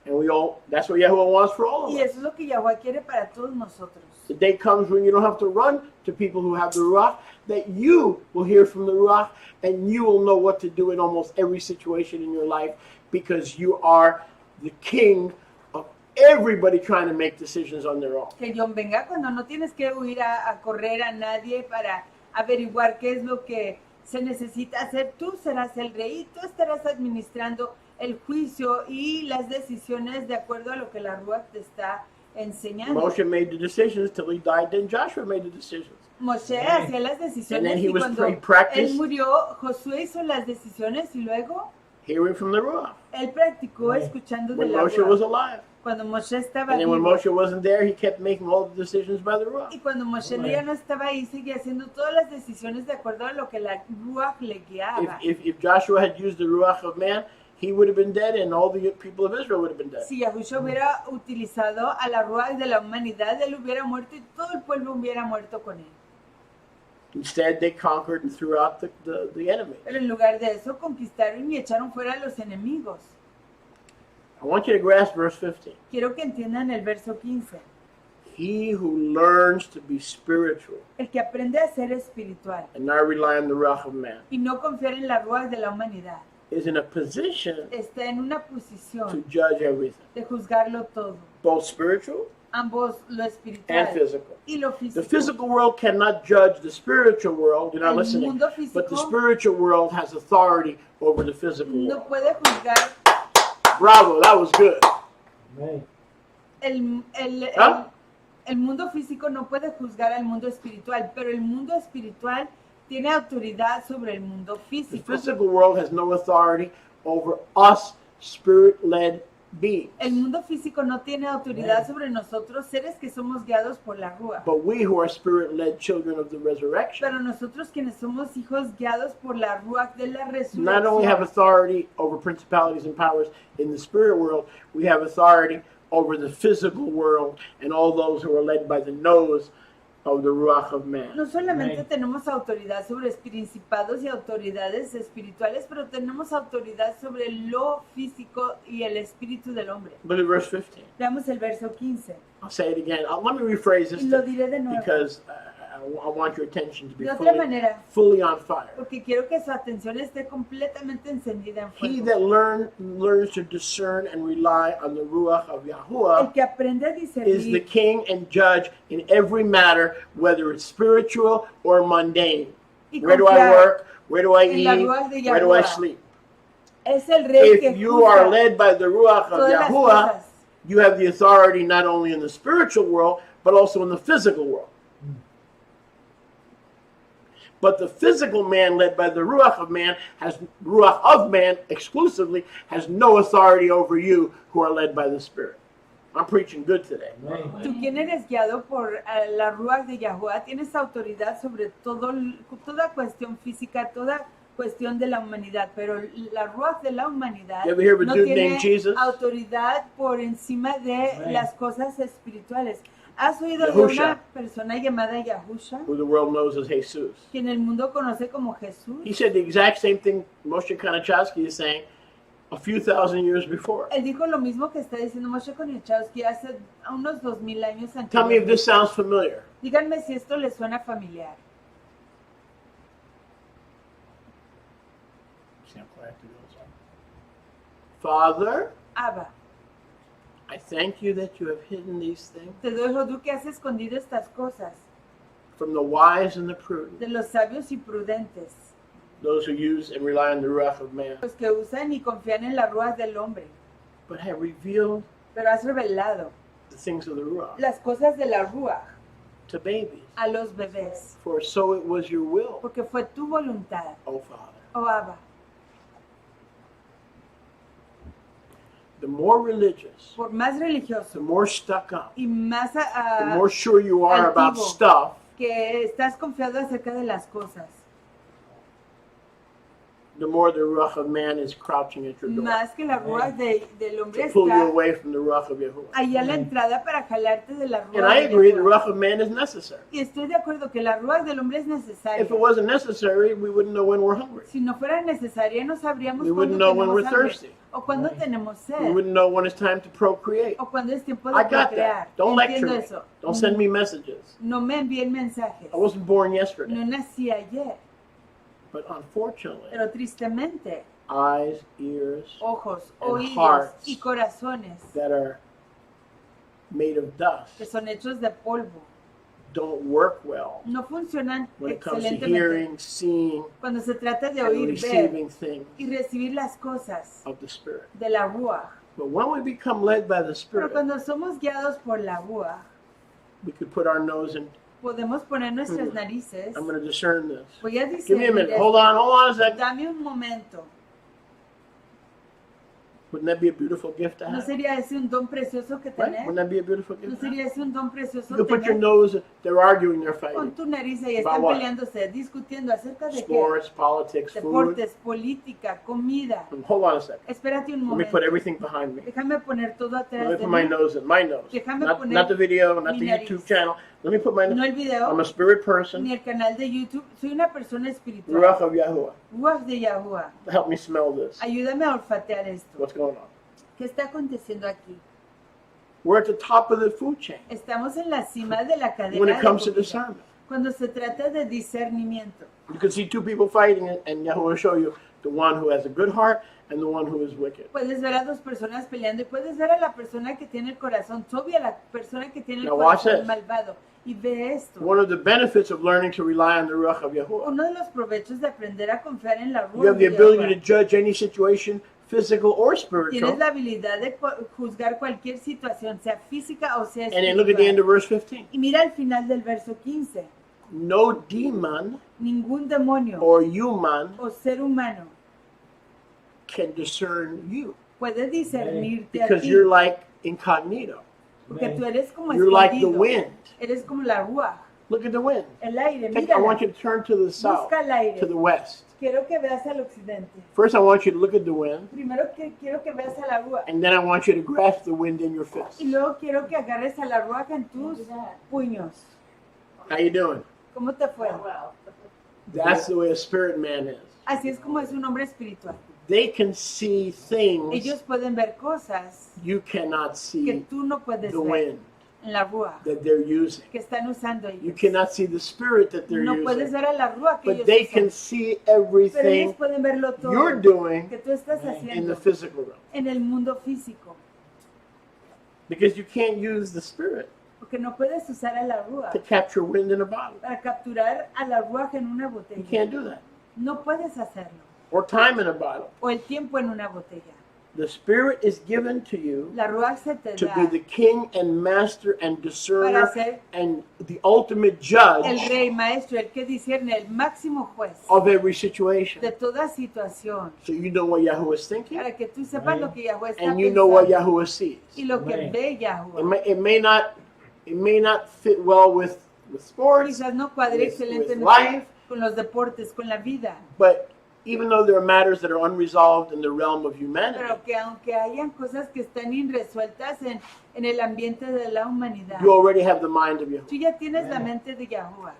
And that's what Yahuwah wants for all of Y us. eso es lo que Yahweh quiere para todos nosotros. The day comes when you don't have to run to people who have the ruach, that you will hear from the ruach and you will know what to do in almost every situation in your life, because you are the king of everybody trying to make decisions on their own. Que John venga cuando no tienes que huir a correr a nadie para averiguar qué es lo que se necesita hacer. Tú serás el rey y tú estarás administrando el juicio y las decisiones de acuerdo a lo que la ruach te está enseñando. Moshe made the decisions till he died, then Joshua made the decisions. Moshe hacía las And then decisiones he y was cuando él practiced murió, Josué hizo las decisiones y luego hearing from the ruach. él practicó escuchando de When la Moshe was ruach. alive. Cuando Moshe estaba And then when vivo Moshe wasn't there, he kept making all the decisions by the ruach. y cuando Moshe ya no estaba ahí, seguía haciendo todas las decisiones de acuerdo a lo que la ruach le guiaba. If Joshua had used the ruach of man, he would have been dead and all the people of Israel would have been dead. Si Yahushua hubiera utilizado a la ruach de la humanidad, él hubiera muerto y todo el pueblo hubiera muerto con él. Instead, they conquered and threw out the enemy. Pero en lugar de eso, conquistaron y echaron fuera a los enemigos. I want you to grasp verse 15. Quiero que entiendan el verso 15. He who learns to be spiritual El que aprende a ser espiritual and not rely on the ruach of man y no confiar en la ruach de la humanidad, is in a position está en una to posición judge everything, de juzgarlo todo, both spiritual ambos lo and espiritual physical. y lo The físico. physical world cannot judge the spiritual world. You're not El listening. mundo But the físico spiritual world has authority over the physical no world. puede juzgar Bravo, that was good. ¿Ah? el mundo físico no puede juzgar al mundo espiritual, pero el mundo espiritual tiene autoridad sobre el mundo The físico. physical world has no authority over us spirit-led beings. El mundo físico no tiene autoridad sobre nosotros, seres que somos guiados por la Rúa. But we who are spirit-led children of the resurrection Pero nosotros quienes somos hijos guiados por la Rúa de la not only have resurrección, authority over principalities and powers in the spirit world, we have authority over the physical world and all those who are led by the nose of the ruach of man. no solamente tenemos autoridad sobre principados y autoridades espirituales, pero tenemos autoridad sobre lo físico y el espíritu del hombre. Look at verse 15. Veamos el verso 15. I'll say it again. Let me rephrase this Y lo diré de nuevo. because I want your attention to be De otra fully, manera, fully on fire. porque quiero que su atención esté completamente encendida en He fuego. that learns to discern and rely on the ruach of El Yahuwah que aprende a is the discernir king and judge in every matter, whether it's spiritual or mundane. y Where do I confiar work? Where do I en la eat? ruach de Where do I Yahuwah. sleep? Es el rey que If you are juzga led by the ruach of todas las Yahuwah, cosas. you have the authority not only in the spiritual world, but also in the physical world. But the physical man led by the ruach of man exclusively has no authority over you who are led by the spirit. I'm preaching good today. Tú quien eres guiado por la ruach de Yahuwah, tienes autoridad sobre toda cuestión física, toda cuestión de la humanidad, pero la ruach de la humanidad You ever hear of a no dude tiene named Jesus? autoridad por encima de las cosas espirituales. ¿Has oído de Yahusha. una persona llamada Yahusha, Who the world knows as Jesus. quien el mundo conoce como Jesús? He said the exact same thing Moshe Kanachowski is saying a few thousand years before. Él dijo lo mismo que está diciendo Moshe Koniachowski hace unos 2000 años Tell me if antes. this sounds familiar. Díganme si esto les suena familiar. Father, Abba, I thank you that you have hidden these things te doy tú que has escondido estas cosas from the wise and the prudent, de los sabios y prudentes, those who use and rely on the ruach of man, los que usan y confían en las ruas del hombre, but have revealed pero has revelado the things of the ruach las cosas de la ruach to babies. a los bebés, For so it was your will, porque fue tu voluntad, O Father. oh Abba. The more religious, Por más the religioso more stuck up, y más the more sure you are about antiguo. stuff, que estás confiado acerca de las cosas, the more the ruach of man is crouching at your door más que la ruach del hombre to pull you está away from the ruach of Yahuwah. ahí a la entrada para jalarte de la And ruach I de agree, the Yahuwah. ruach of man is necessary. Y estoy de acuerdo que la ruach del hombre es necesaria. If it wasn't necessary, we wouldn't know when we're hungry. Si no fuera necesaria, no sabríamos We cuándo wouldn't know when tenemos we're hambre. thirsty. o cuando tenemos We sed, wouldn't know when it's time to procreate. o cuando es tiempo I de got procrear. that. Don't lecture Entiendo me. eso. Don't send me messages. No me envíen mensajes. I wasn't born yesterday. No nací ayer, But unfortunately, pero tristemente, eyes, ears ojos, and oídos hearts y corazones that are made of dust que son hechos de polvo don't work well no funcionan when it comes to excelentemente hearing, seeing, cuando se trata de and oír, ver receiving things y recibir las cosas of the Spirit. de la ruach. But when we become led by the Pero Spirit, cuando somos guiados por la ruach, we could put our nose in. podemos poner nuestras narices. I'm going to discern this. Voy a Give me a discernir minute. esto. Hold on a second. Dame un momento. Wouldn't that be a beautiful gift to ¿No have? sería ese un don precioso que Right? tener? Wouldn't that be a beautiful ¿No gift to have? sería ese un don precioso You can put your tener? nose, they're arguing, they're Con fighting. tu nariz ahí About están what? peleándose, discutiendo acerca de qué. Sports, politics, food. Deportes, política, comida. Hold on a second. Espérate un Let me momento. put everything behind me. Déjame poner todo Let atrás me de put my mí. nose in. My nose. Déjame Not, poner not the video, not mi the nariz. YouTube channel. Let me put my No el video, I'm a spirit person. ni el canal de YouTube. Soy una persona espiritual. Ruach of Yahuwah. Ruach de Yahuwah. Help me smell this. Ayúdame a olfatear esto. What's going on? ¿Qué está aconteciendo aquí? We're at the top of the food chain Estamos en la cima de la cadena when it de comes to comida. discernment. Cuando se trata de discernimiento. You can see two people fighting, and Yahuwah will show you the one who has a good heart and the one who is wicked. Puedes ver a dos personas peleando y puedes ver a la persona que tiene el corazón sobrio, a la persona que tiene el Now watch corazón this. malvado. Y ve esto. One of the benefits of learning to rely on the Ruach of Yahuwah, Uno de los provechos de aprender a confiar en la you have Ruach the de ability to Yahuwah. judge any situation, physical or Tienes spiritual. la habilidad de juzgar cualquier situación, sea física o sea And then look at the end espiritual. of verse 15. Y mira al final del verso 15. No demon Ningún demonio or human o ser humano can discern you puede discernirte a because ti. you're like incognito. Porque tú eres como You're like the escondido. wind. Eres como la Ruach. Look at the wind. El aire, I want you mírala. to turn to the south, Busca el aire. to the west. Quiero que veas al occidente. First, I want you to look at the wind, Primero que quiero que veas a la Ruach. and then I want you to grasp the wind in your fist. Y luego quiero que agarres a la Ruach en tus puños. How you doing? ¿Cómo te fue? That's the way a spirit man is. Así es como es un hombre espiritual. They can see things Ellos pueden ver cosas you cannot que see tú no puedes the ver wind en la Ruach that they're using. que están usando You ellos. cannot see the spirit that they're No puedes using. ver a la Ruach que But ellos they usan. can see Pero everything ellos pueden verlo todo you're doing que tú estás in haciendo the physical realm. en el mundo físico. Because you can't use the spirit Porque no puedes usar a la to Ruach capture wind in a bottle. para capturar a la Ruach en una You botella. can't do that. No puedes hacerlo. Or time in a bottle. O el tiempo en una botella. The spirit is given to you La Ruach se te to da be the king and master and para discerner ser and the ultimate el judge rey maestro, el que discierne, el máximo juez of every situation. de toda situación. So you know what Yahuwah is thinking, Para que tú sepas lo que Yahweh está and you know what pensando Yahuwah sees. y lo que Amén. ve Yahweh. It may not fit well with sports, Quizás no cuadre with excelentemente life, con los deportes, con la vida. but even though there are matters that are unresolved in the realm of humanity, Pero que aunque hayan cosas que están irresueltas en el ambiente de la humanidad, you already have the mind of Yahuwah. tú ya tienes la mente de Yahuwah.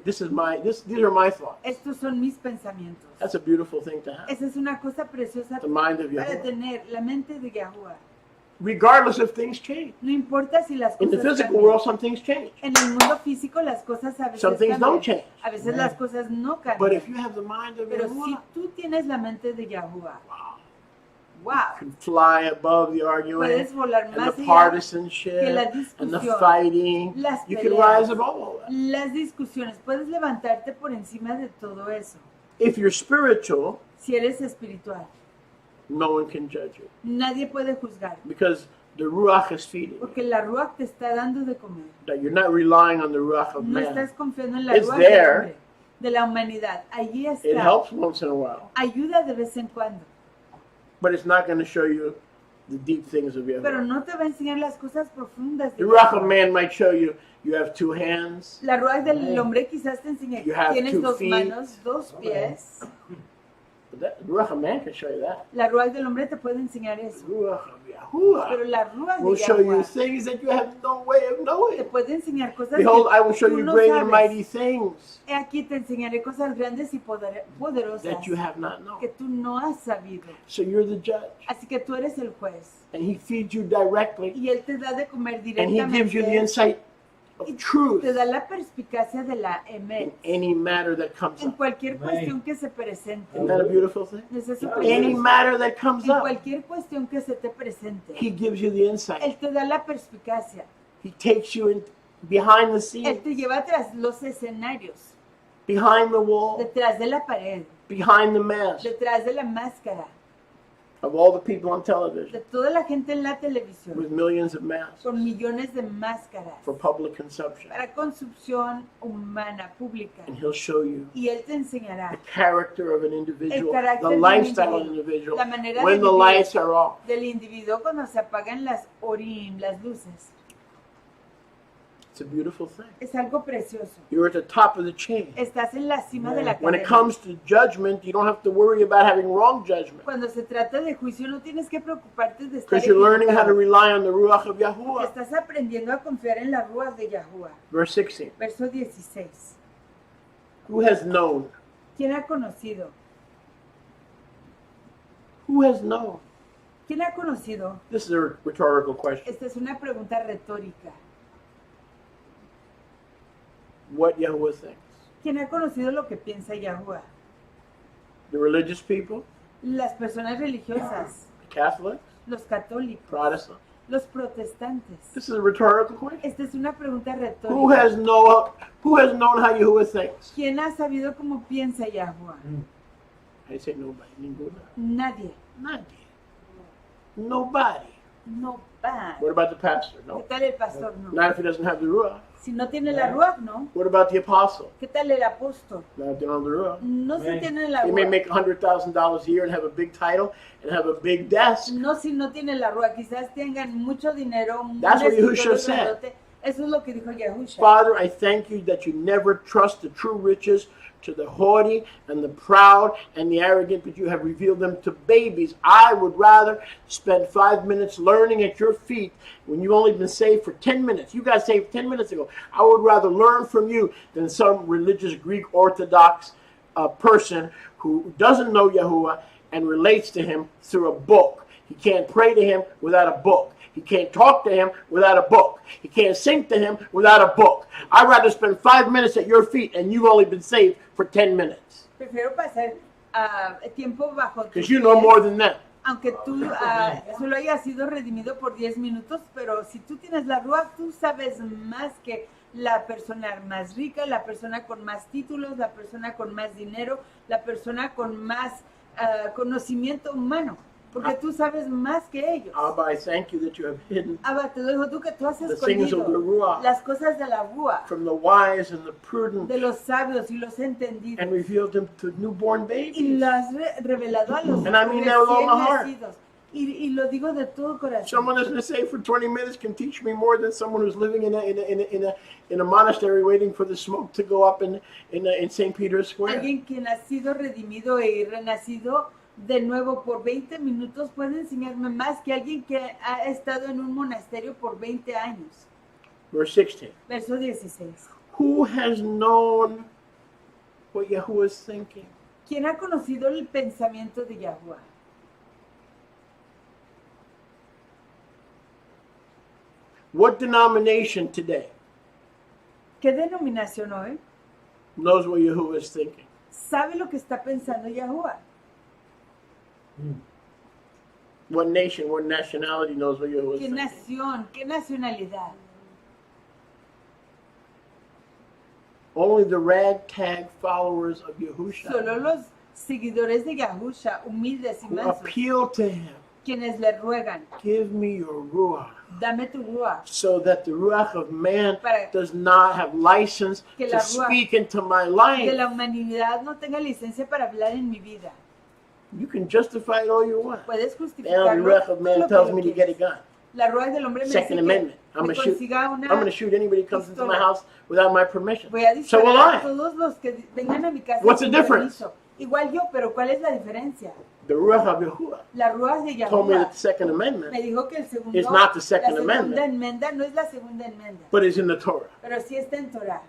These are my thoughts. Estos son mis pensamientos. That's a beautiful thing to have. Esa es una cosa preciosa The mind of para Yahuwah. tener, la mente de Yahuwah. Regardless if things change. No importa si las In the cosas physical cambian. world, some things change. En el mundo físico las cosas a veces Some things don't cambian. change. A veces las cosas no But cambian. if you have the mind of Pero si Yahuwah, tú tienes la mente de Yahuwah, you wow, can fly above the arguing puedes volar and más the allá partisanship que la and the discusión, fighting. las You can peleas, rise above all that. las discusiones. Puedes levantarte por encima de todo eso. If you're spiritual, Si eres espiritual, no one can judge you nadie puede juzgar. because the ruach is feeding you. Porque la Ruach te está dando de comer. That you're not relying on the ruach of No man. estás confiando en la It's Ruach there. del hombre, de la humanidad. Allí It está. helps once in a while, Ayuda de vez en cuando. but it's not going to show you the deep things of Pero Yahuwah. no te va a enseñar las cosas profundas The de ruach of Yahuwah. man might show you have two hands, La Ruach del hombre quizás te enseñe You que have tienes two dos feet. manos, dos pies, But that ruach of man can show you that. La ruach del hombre te puede enseñar eso. Ruach of Yahuwah Pero la ruach will de show you Yahuwah things that you have no way of te knowing. puede enseñar cosas Behold, I will que show tú you no great and sabes. mighty things He aquí te enseñaré cosas grandes y poderosas that you have not known. que tú no has sabido. So you're the judge. Así que tú eres el juez. And he feeds you directly. Y Él te da de comer And he gives you the directamente. insight Y of truth te da la perspicacia de la in emet. any matter that comes En up. cualquier cuestión que se presente. Isn't that a beautiful thing? ¿No es eso Any precioso? matter that comes En up, cualquier cuestión que se te presente. he gives you the insight. Él te da la perspicacia. He takes you in behind the Él scenes, te lleva tras los escenarios, behind the wall, detrás de la pared, behind the mask detrás de la máscara, of all the people on de television toda la gente en la televisión, with millions of masks con millones de máscaras for public consumption. para consumpción humana, pública. And he'll show you Y Él te enseñará the character of an individual, carácter the de un lifestyle of an individuo, individual, la manera when de the vivir. lights are off. del individuo cuando se apagan las orim, las luces. It's a beautiful thing. Es algo precioso. You're at the top of the chain. Estás en la cima de la When it cadena. comes to judgment, you don't have to worry about having wrong judgment Cuando se trata de juicio no tienes que preocuparte de estar because you're learning how to equivocado. rely on the ruach of Yahuwah. Estás aprendiendo a confiar en la ruach de Yahuwah. Verse 16. Verso 16. Who has known? ¿Quién ha conocido? Who has known? ¿Quién ha conocido? This is a rhetorical question. Esta es una pregunta retórica. What Yahuwah thinks. ¿Quién ha conocido lo que piensa Yahuwah? The religious people, Las personas religiosas, the Catholics, los católicos, Protestants. los protestantes. This is a rhetorical question. Esta es una pregunta Who retórica. has known how Yahuwah thinks? ¿Quién ha sabido cómo piensa Yahuwah? I say nobody. Ninguna. Nadie. Nadie. Nobody. No va. What about the pastor? ¿Qué No. tal el pastor? No. Not if he doesn't have the ruach. Si no tiene la ruach, no. What about the apostle? ¿Qué tal el apóstol? Not if they don't have the ruach. No si Right. tiene la He may ruach. make $100,000 a year and have a big title and have a big desk. No si no tiene la ruach. Quizás tengan mucho dinero, un That's what escritorio Yahushua said. grandote. Eso es lo que dijo Yahushua. Father, I thank you that you never trust the true riches to the haughty and the proud and the arrogant, but you have revealed them to babies. I would rather spend 5 minutes learning at your feet when you've only been saved for 10 minutes. You got saved 10 minutes ago. I would rather learn from you than some religious Greek Orthodox person who doesn't know Yahuwah and relates to him through a book. He can't pray to him without a book. He can't talk to him without a book. He can't sing to him without a book. I'd rather spend 5 minutes at your feet and you've only been saved for 10 minutes. Prefiero pasar tiempo bajo tus Because you know pies, more than them. aunque tú solo hayas sido redimido por 10 minutos, pero si tú tienes la ruach, tú sabes más que la persona más rica, la persona con más títulos, la persona con más dinero, la persona con más conocimiento humano, porque tú sabes más que ellos. Abba, I thank you that you have hidden Abba, te digo tú que tú has the things of the escondido ruach las cosas de la ruach, from the wise and the prudent de los sabios y los entendidos, and revealed them to newborn y babies. lo has revelado a los And I mean that with all my heart. nacidos. Y lo digo de todo corazón. Someone that's been saved for 20 minutes can teach me more than someone who's living in a monastery waiting for the smoke to go up in St. Peter's Square. Alguien que ha sido redimido y renacido de nuevo por 20 minutos puede enseñarme más que alguien que ha estado en un monasterio por 20 años. Verse 16. Verso 16. Who has known what Yahuwah is thinking? ¿Quién ha conocido el pensamiento de Yahuwah? What denomination today ¿Qué denominación hoy knows what Yahuwah is thinking? sabe lo que está pensando Yahuwah? What nation, what nationality knows what Yahuwah is ¿Qué thinking? nación? ¿Qué nacionalidad? Only the ragtag followers of Yahushua Solo los seguidores de Yahusha, humildes y who mansos, appeal to him. quienes le ruegan, Give me your ruach, dame tu ruach, so that the ruach of man Para does not have license que to la ruach speak into my que life. la humanidad no tenga licencia para hablar en mi vida. You can justify it all you want. Puedes Now the justificarlo ruach of todo man lo que tells lo me to get a quieres. gun. La ruach del hombre me dice Second que Amendment. I'm me gonna shoot. consiga I'm going to una shoot anybody who comes into my pistola. house without my permission. Voy a So will disparar a I. todos los que vengan a mi casa What's the sin difference? permiso. Igual yo, pero ¿cuál es la diferencia? The ruach of Yahuwah La ruach de told me Yahuwah that the Second me Amendment dijo que el segundo, is not the la Second segunda Amendment, enmienda no es la segunda enmienda, but is in the Torah. pero sí está en Torah.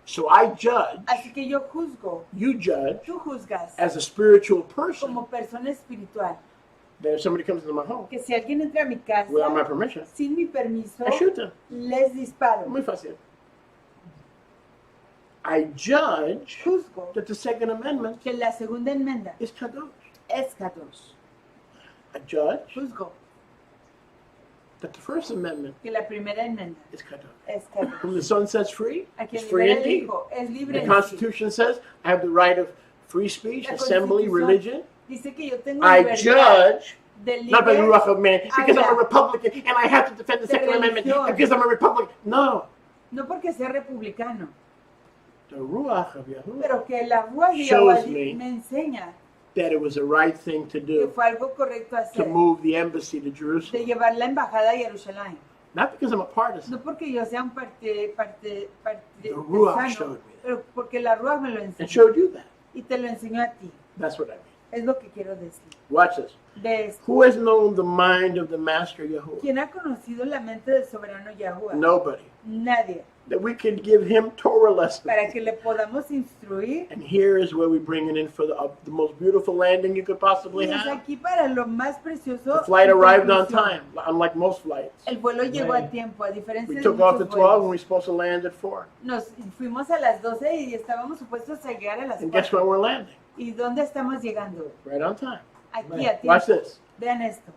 So I judge, Así que yo juzgo, you judge, tú juzgas as a spiritual person, como persona espiritual, that if somebody comes into my home que si alguien entra a mi casa without my permission, sin mi permiso, I shoot them. les disparo. Muy fácil. I judge Juzgo that the Second Amendment que la segunda enmienda is kadosh. es kadosh. I judge Juzgo that the First Amendment que la primera enmienda is kadosh. es kadosh. Whom the Son sets free A is quien free libera el indeed. Hijo es libre The en sí. Constitution says I have the right of free speech, La assembly, Constitución religion. dice que yo tengo I libertad judge de not by the libre ruach of man because I'm a habla. Republican and I have to defend the De Second Amendment religión. because I'm a Republican. No, no porque sea republicano, the ruach of Yahuwah pero que la ruach de Shows Yahuwah me me enseña that it was the right thing to que do fue algo correcto to hacer, move the embassy to de Jerusalem. llevar la embajada a Jerusalén. Not because I'm a partisan. No porque yo sea un The ruach partisano, showed me that. pero porque la ruach me lo And enseñó showed you that. y te lo enseñó a ti. That's what I mean. Es lo que quiero decir. Watch this. De esto. Who has known the mind of the Master Yahuwah? ¿Quién ha conocido la mente del soberano Yahuwah? Nobody. Nadie. That we can give him Torah lessons. Para que le podamos instruir. And here is where we bring it in for the most beautiful landing you could possibly Y es have. aquí para lo más precioso. The flight en arrived on conclusión. time, unlike most flights. El vuelo llegó a tiempo, a diferencia We de took off at muchos 12 and we vuelos. were supposed to land at 4. Nos fuimos a las 12 y estábamos supuestos a llegar a las And guess 4. when we're landing? ¿Y dónde estamos llegando? Right on time. Aquí a Watch tiempo. this. Vean esto.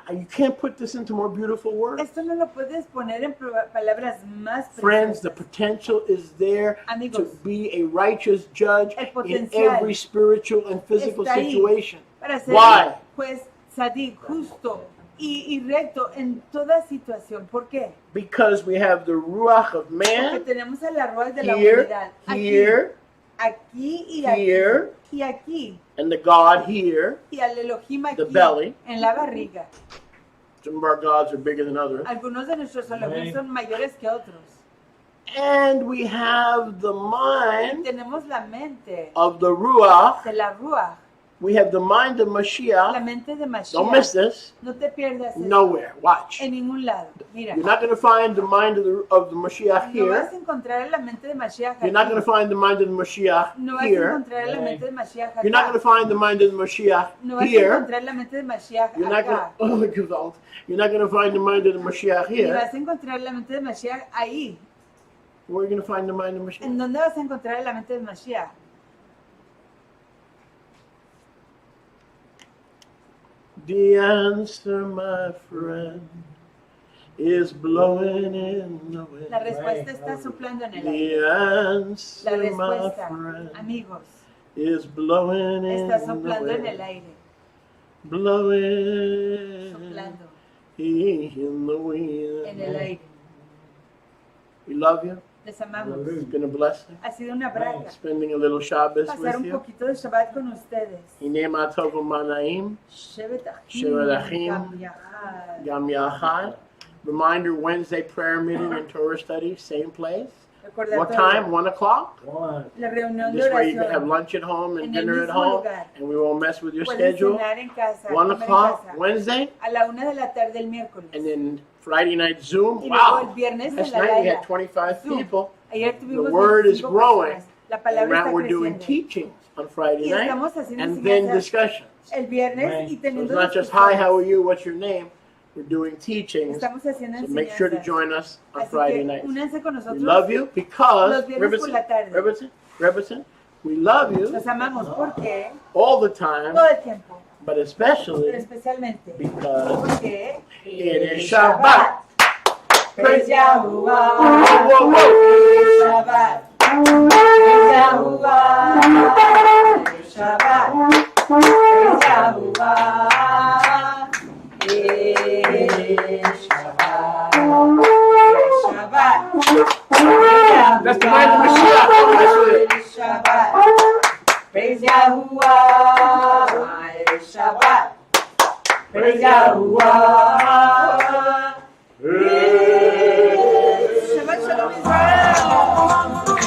You can't put this into more beautiful words. Esto no lo puedes poner en palabras más Friends, the preciosas. potential is there to Amigos, be a righteous judge el in potencial every spiritual and physical está ahí situation. para ser Why? juez sadik, justo y recto en toda situación. ¿Por qué? Because we have the ruach of Porque man tenemos a la ruach de la here, humanidad. Aquí, here, aquí y aquí. here, Y aquí. and the God here. Y al Elohim aquí. The belly. En la barriga. Some of our gods are bigger than others. Algunos de nuestros Elohim son mayores que otros. And we have the Y mind tenemos la mente of the ruach. de la ruach. We have the mind of La Mashiach. mente de Don't miss Mashiach. this. No te pierdas eso. Nowhere. Watch. En ningún lado. Mira. You're not going to find the mind of the Mashiach No vas here. a encontrar la mente de Mashiach You're not aquí. going to find the mind of the Mashiach No vas a here. encontrar la mente de Mashiach You're not going acá. to find the mind of the Mashiach No vas a here. encontrar la mente de Mashiach You're not going acá. to. Oh, Gewalt. You're not going to find the mind of the Mashiach Y here. vas a encontrar la mente de Mashiach ahí. Where are you going to find the mind of ¿En Mashiach? dónde vas a encontrar la mente de Mashiach? The answer, my friend, is blowing in the wind. La respuesta está soplando en el aire. The La answer, my respuesta, friend, amigos, is blowing in está the soplando en el wind. aire. Blowing Soplando in the wind. en el aire. We love you. Les amamos. It's been a blessing. Ha sido una braga Spending a little Shabbos pasar with un you. poquito de Shabbat con ustedes. Hine ma tov u'manaim, Shevet Shevet Achim, Achim, Gam Yachad. Gam Yachad. Reminder, Wednesday prayer meeting and Torah study, same place. What time? 1 o'clock? La reunión de This way you can have oración. lunch at home and En el dinner at mismo home, lugar. and we won't mess with your Pueden schedule. cenar en casa, 1 comer en o'clock casa. Wednesday, A la 1 de la tarde el miércoles. and then Friday night Zoom. Y luego el Wow! viernes Last en la night we Laila. had 25 Zoom. people. Ayer tuvimos The word is 25 growing. personas. La And palabra now está we're doing creciendo. teachings on Friday Y night, estamos haciendo and then enseñanzas discussions. el viernes y So it's teniendo not just, hi, discusiones. how are you, what's your name? We're doing teachings. Estamos haciendo So make sure to enseñanzas. join us on Así Friday que nights. únanse con We nosotros. love you because, los viernes por la tarde. Riverton, we love you Los amamos porque all the time, todo el tiempo, but pero especially especialmente because porque it is Shabbat. Praise Yahuwah. Whoa, whoa, whoa. Shabbat. Praise Yahuwah. Shabbat. Praise Yahuwah. Shabbat. That's the mind of Mashiach. Don't mess with it. Shabbat. Praise Yahuwah. Shabbat. Praise Yahuwah. Shabbat Shalom Israel.